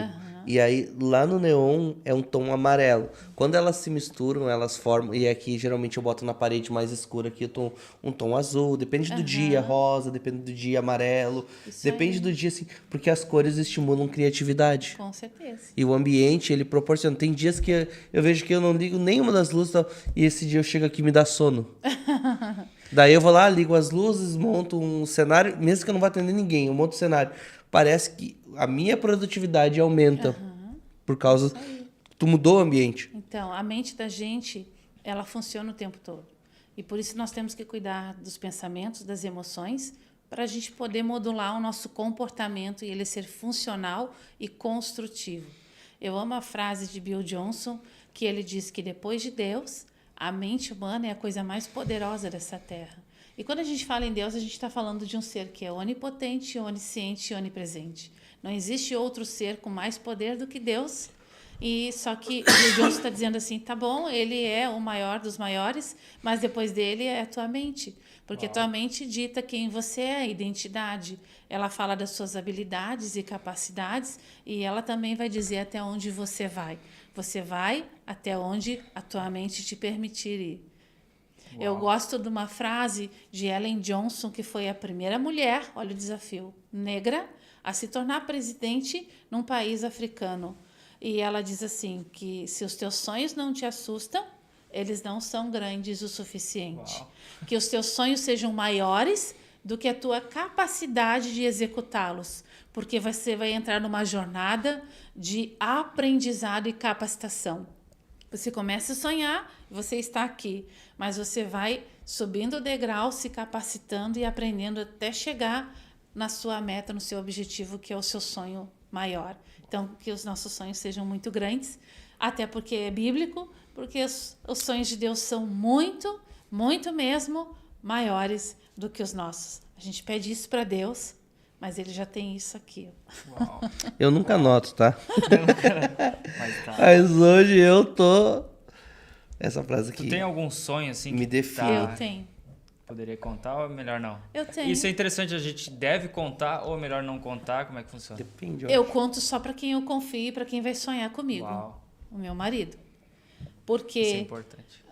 Speaker 1: E aí, lá no neon, é um tom amarelo. Quando elas se misturam, elas formam... E aqui, geralmente, eu boto na parede mais escura aqui um tom azul. Depende do dia, rosa. Depende do dia, amarelo.
Speaker 3: Isso
Speaker 1: Depende
Speaker 3: aí.
Speaker 1: do dia, assim. Porque as cores estimulam criatividade.
Speaker 3: Com certeza.
Speaker 1: E o ambiente, ele proporciona. Tem dias que eu vejo que eu não ligo nenhuma das luzes. Tal, e esse dia eu chego aqui e me dá sono. Daí eu vou lá, ligo as luzes, monto um cenário. Mesmo que eu não vá atender ninguém, eu monto o cenário. Parece que a minha produtividade aumenta por causa... Tu mudou o ambiente.
Speaker 3: Então, a mente da gente, ela funciona o tempo todo. E por isso nós temos que cuidar dos pensamentos, das emoções, para a gente poder modular o nosso comportamento e ele ser funcional e construtivo. Eu amo a frase de Bill Johnson, que ele diz que depois de Deus, a mente humana é a coisa mais poderosa dessa terra. E quando a gente fala em Deus, a gente está falando de um ser que é onipotente, onisciente e onipresente. Não existe outro ser com mais poder do que Deus. E só que o Johnson está dizendo assim, tá bom, ele é o maior dos maiores, mas depois dele é a tua mente. Porque a tua mente dita quem você é, a identidade. Ela fala das suas habilidades e capacidades e ela também vai dizer até onde você vai. Você vai até onde a tua mente te permitir ir. Eu gosto de uma frase de Ellen Johnson, que foi a primeira mulher, olha o desafio, negra, a se tornar presidente num país africano. E ela diz assim, que se os teus sonhos não te assustam, eles não são grandes o suficiente. Que os teus sonhos sejam maiores do que a tua capacidade de executá-los. Porque você vai entrar numa jornada de aprendizado e capacitação. Você começa a sonhar, você está aqui, mas você vai subindo o degrau, se capacitando e aprendendo até chegar na sua meta, no seu objetivo, que é o seu sonho maior. Então, que os nossos sonhos sejam muito grandes, até porque é bíblico, porque os sonhos de Deus são muito, muito mesmo maiores do que os nossos. A gente pede isso para Deus, mas ele já tem isso aqui.
Speaker 2: Uau.
Speaker 1: Eu nunca anoto, tá?
Speaker 2: Mas tá.
Speaker 1: Mas hoje eu tô... Essa frase aqui
Speaker 2: Tu tem algum sonho assim
Speaker 1: me
Speaker 2: que
Speaker 1: define.
Speaker 3: Eu tenho.
Speaker 2: Poderia contar ou é melhor não?
Speaker 3: Eu tenho.
Speaker 2: Isso é interessante, a gente deve contar ou é melhor não contar? Como é que funciona?
Speaker 1: Depende. ó.
Speaker 3: Eu conto só para quem eu confio e para quem vai sonhar comigo.
Speaker 2: Uau,
Speaker 3: O meu marido.
Speaker 2: isso é
Speaker 3: Porque
Speaker 2: importante.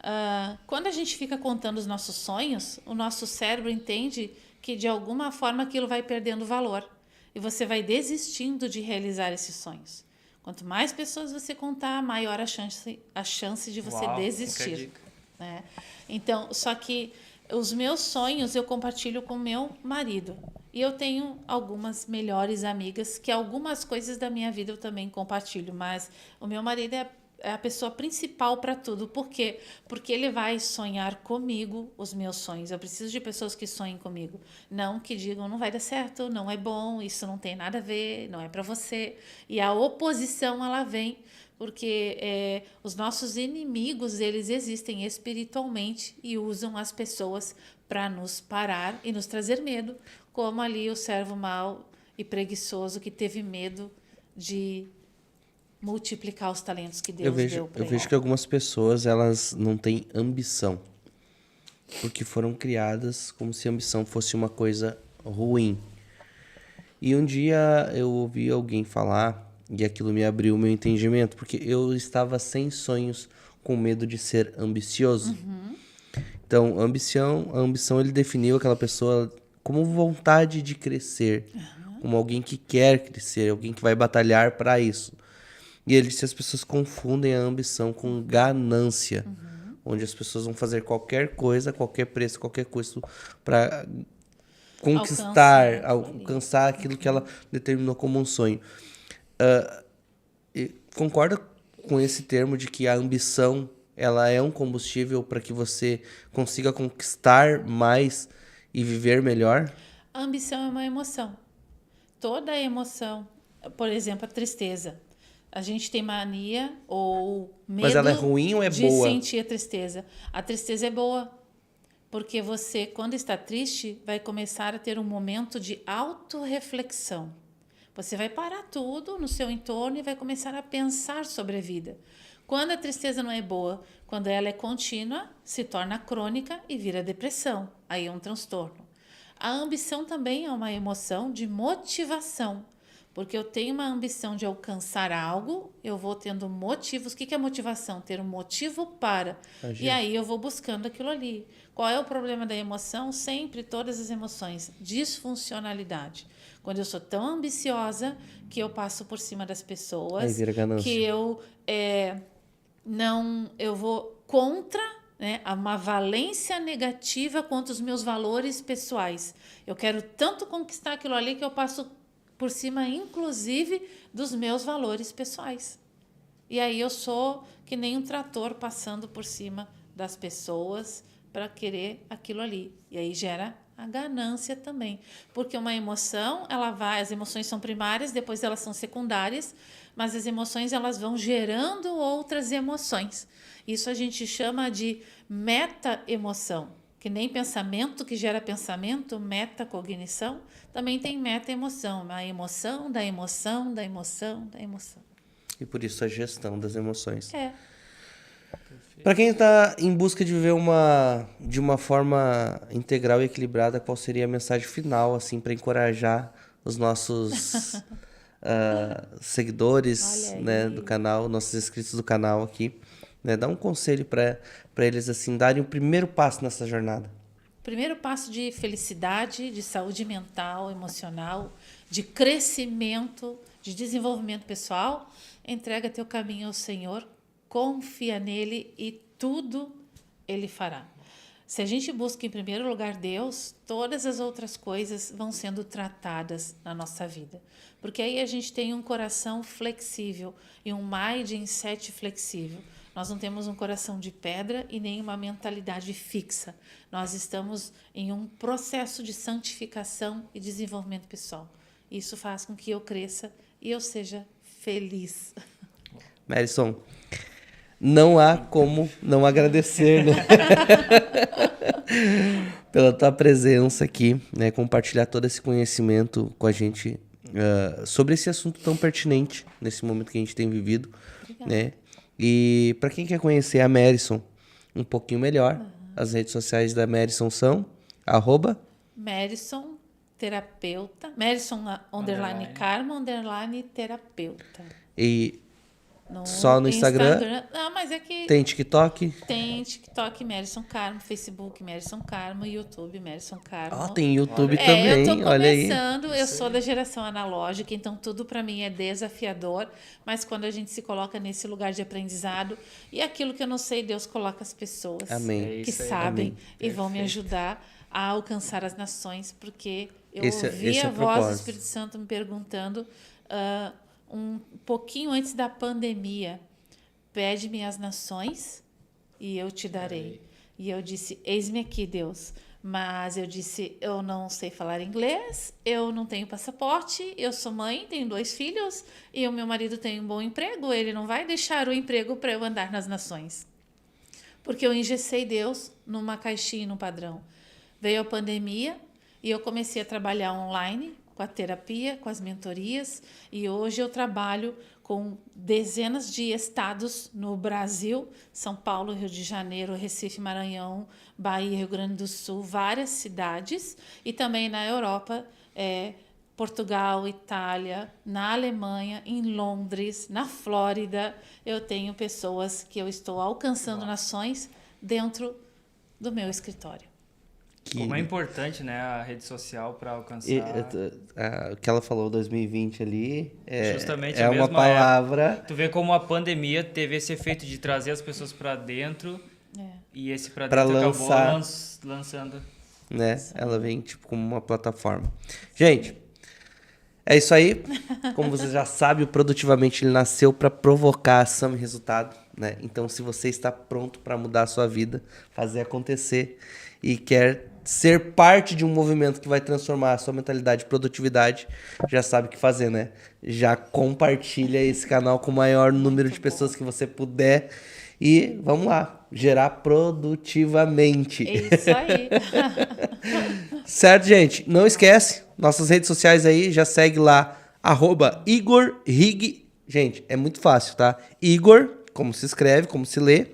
Speaker 3: quando a gente fica contando os nossos sonhos, o nosso cérebro entende que de alguma forma aquilo vai perdendo valor. E você vai desistindo de realizar esses sonhos. Quanto mais pessoas você contar, maior a chance de você
Speaker 2: Uau, fica a
Speaker 3: desistir.
Speaker 2: dica.
Speaker 3: Né? Então, só que os meus sonhos eu compartilho com meu marido. E eu tenho algumas melhores amigas que algumas coisas da minha vida eu também compartilho, mas o meu marido é a pessoa principal para tudo. Por quê? Porque ele vai sonhar comigo os meus sonhos. Eu preciso de pessoas que sonhem comigo. Não que digam, não vai dar certo, não é bom, isso não tem nada a ver, não é para você. E a oposição, ela vem porque os nossos inimigos, eles existem espiritualmente e usam as pessoas para nos parar e nos trazer medo, como ali o servo mau e preguiçoso que teve medo de multiplicar os talentos que Deus deu para
Speaker 1: Eu
Speaker 3: ele.
Speaker 1: vejo que algumas pessoas, elas não têm ambição. Porque foram criadas como se a ambição fosse uma coisa ruim. E um dia eu ouvi alguém falar, e aquilo me abriu o meu entendimento, porque eu estava sem sonhos, com medo de ser ambicioso. Então, a ambição ele definiu aquela pessoa como vontade de crescer, como alguém que quer crescer, alguém que vai batalhar para isso. E ele disse, as pessoas confundem a ambição com ganância, onde as pessoas vão fazer qualquer coisa, qualquer preço, qualquer custo para alcançar aquilo que ela determinou como um sonho. Concorda com esse termo de que a ambição ela é um combustível para que você consiga conquistar mais e viver melhor?
Speaker 3: A ambição é uma emoção. Toda emoção, por exemplo, a tristeza. A gente tem mania ou medo
Speaker 1: Mas ela é ruim ou é
Speaker 3: de
Speaker 1: boa?
Speaker 3: sentir a tristeza. A tristeza é boa, porque você, quando está triste, vai começar a ter um momento de autorreflexão. Você vai parar tudo no seu entorno e vai começar a pensar sobre a vida. Quando a tristeza não é boa, quando ela é contínua, se torna crônica e vira depressão. Aí é um transtorno. A ambição também é uma emoção de motivação. Porque eu tenho uma ambição de alcançar algo, eu vou tendo motivos. O que é motivação? Ter um motivo para. E aí eu vou buscando aquilo ali. Qual é o problema da emoção? Sempre, todas as emoções. Disfuncionalidade. Quando eu sou tão ambiciosa que eu passo por cima das pessoas.
Speaker 1: Aí vira ganância.
Speaker 3: Que eu vou contra, né, uma valência negativa contra os meus valores pessoais. Eu quero tanto conquistar aquilo ali que eu passo por cima, inclusive, dos meus valores pessoais. E aí eu sou que nem um trator passando por cima das pessoas para querer aquilo ali. E aí gera a ganância também. Porque uma emoção, as emoções são primárias, depois elas são secundárias, mas as emoções elas vão gerando outras emoções. Isso a gente chama de meta-emoção. Que nem pensamento que gera pensamento, metacognição, também tem meta-emoção, a emoção da emoção, da emoção, da emoção.
Speaker 1: E por isso a gestão das emoções.
Speaker 2: Perfeito.
Speaker 1: Para quem está em busca de viver de uma forma integral e equilibrada, qual seria a mensagem final, assim, para encorajar os nossos seguidores, né, do canal, nossos inscritos do canal aqui, né? Dá um conselho para eles, assim, darem o primeiro passo nessa jornada.
Speaker 3: Primeiro passo de felicidade, de saúde mental, emocional, de crescimento, de desenvolvimento pessoal. Entrega teu caminho ao Senhor, confia nele e tudo ele fará. Se a gente busca em primeiro lugar Deus, todas as outras coisas vão sendo tratadas na nossa vida. Porque aí a gente tem um coração flexível e um mindset flexível. Nós não temos um coração de pedra e nem uma mentalidade fixa. Nós estamos em um processo de santificação e desenvolvimento pessoal. Isso faz com que eu cresça e eu seja feliz.
Speaker 1: Merisson, não há como não agradecer, né? Pela tua presença aqui, né? Compartilhar todo esse conhecimento com a gente sobre esse assunto tão pertinente nesse momento que a gente tem vivido.
Speaker 3: Obrigada.
Speaker 1: Né? E para quem quer conhecer a Merisson um pouquinho melhor, as redes sociais da Merisson são
Speaker 3: Merisson terapeuta, Merisson _ Karma _ terapeuta.
Speaker 1: E só no Instagram?
Speaker 3: Não, mas é que
Speaker 1: Tem TikTok?
Speaker 3: tem TikTok Merisson Karma, Facebook Merisson Karma, YouTube Merisson Karma.
Speaker 1: Tem YouTube também,
Speaker 3: eu tô
Speaker 1: olha aí.
Speaker 3: começando, eu sou da geração analógica, então tudo para mim é desafiador, mas quando a gente se coloca nesse lugar de aprendizado, e aquilo que eu não sei, Deus coloca as pessoas
Speaker 1: Amém.
Speaker 3: que sabem e vão me ajudar a alcançar as nações, porque eu ouvi a voz do Espírito Santo me perguntando um pouquinho antes da pandemia, pede-me as nações e eu te darei. E eu disse, eis-me aqui, Deus. Mas eu disse, eu não sei falar inglês, eu não tenho passaporte, eu sou mãe, tenho 2 filhos e o meu marido tem um bom emprego, ele não vai deixar o emprego para eu andar nas nações. Porque eu engessei Deus numa caixinha, num padrão. Veio a pandemia e eu comecei a trabalhar online, com a terapia, com as mentorias, e hoje eu trabalho com dezenas de estados no Brasil, São Paulo, Rio de Janeiro, Recife, Maranhão, Bahia, Rio Grande do Sul, várias cidades, e também na Europa, Portugal, Itália, na Alemanha, em Londres, na Flórida, eu tenho pessoas que eu estou alcançando nações dentro do meu escritório.
Speaker 2: Como é importante, né, a rede social para alcançar...
Speaker 1: O que ela falou, 2020 ali,
Speaker 2: Justamente
Speaker 1: é uma palavra...
Speaker 2: Tu vê como a pandemia teve esse efeito de trazer as pessoas para dentro e esse para
Speaker 1: Pra
Speaker 2: dentro
Speaker 1: lançar,
Speaker 2: acabou lançando.
Speaker 1: Né? Ela vem tipo como uma plataforma. Gente, é isso aí. Como você já sabe, o Produtivamente ele nasceu para provocar ação e resultado, né? Então, se você está pronto para mudar a sua vida, fazer acontecer e quer ser parte de um movimento que vai transformar a sua mentalidade e produtividade, já sabe o que fazer, né? Já compartilha esse canal com o maior número de pessoas que você puder e vamos lá, gerar produtivamente.
Speaker 3: É isso aí.
Speaker 1: Certo, gente? Não esquece, nossas redes sociais aí, já segue lá, @IgorRig. Gente, é muito fácil, tá? Igor, como se escreve, como se lê.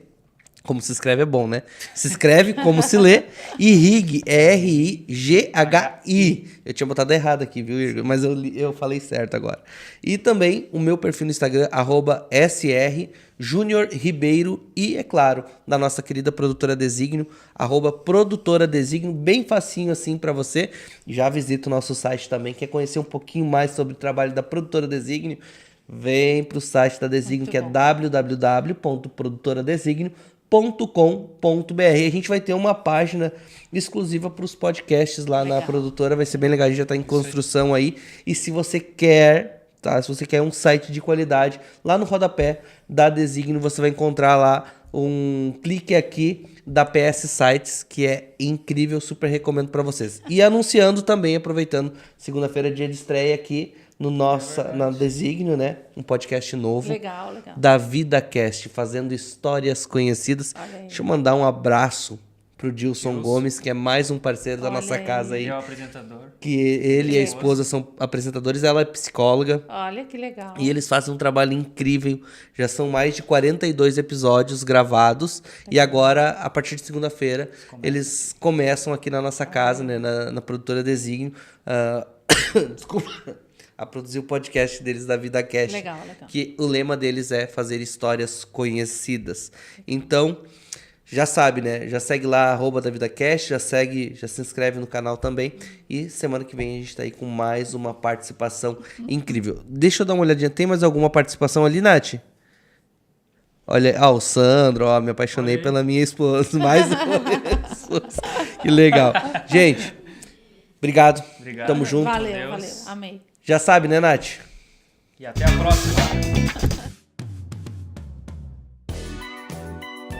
Speaker 1: Como se escreve é bom, né? Se escreve como se lê. E Rig é R-I-G-H-I. Eu tinha botado errado aqui, viu, Igor? Mas eu falei certo agora. E também o meu perfil no Instagram, @SRJuniorRibeiro. E, é claro, da nossa querida produtora Desígnio, @produtora Desígnio. Bem facinho assim pra você. Já visita o nosso site também. Quer conhecer um pouquinho mais sobre o trabalho da produtora Desígnio? Vem pro site da Desígnio, que é www.produtoradesignio.com.br. A gente vai ter uma página exclusiva para os podcasts lá na produtora, vai ser bem legal, a gente já está em construção aí. E se você quer, tá? Se você quer um site de qualidade, lá no rodapé da Desígnio você vai encontrar lá um clique aqui da PS Sites, que é incrível, super recomendo para vocês. E anunciando também, aproveitando, segunda-feira, dia de estreia aqui na Desígnio, né? Um podcast novo.
Speaker 3: Legal.
Speaker 1: Da VidaCast, fazendo histórias conhecidas. Deixa eu mandar um abraço pro Dilson Gomes, que é mais um parceiro da nossa casa aí.
Speaker 2: Ele é o apresentador.
Speaker 1: Que ele e a esposa são apresentadores, ela é psicóloga.
Speaker 3: Olha que legal.
Speaker 1: E eles fazem um trabalho incrível. Já são mais de 42 episódios gravados. E agora, a partir de segunda-feira, eles começam aqui na nossa casa, né? Na produtora Desígnio. Desculpa. A produzir o podcast deles da VidaCast.
Speaker 3: Legal.
Speaker 1: Que o lema deles é fazer histórias conhecidas. Então, já sabe, né? Já segue lá, @da VidaCast, já se inscreve no canal também. E semana que vem a gente tá aí com mais uma participação incrível. Deixa eu dar uma olhadinha. Tem mais alguma participação ali, Nath? Olha, o Sandro, me apaixonei pela minha esposa. Mais uma vez. Que legal. Gente, obrigado. Tamo junto.
Speaker 3: Valeu. Amei.
Speaker 1: Já sabe, né, Nath?
Speaker 2: E até a próxima.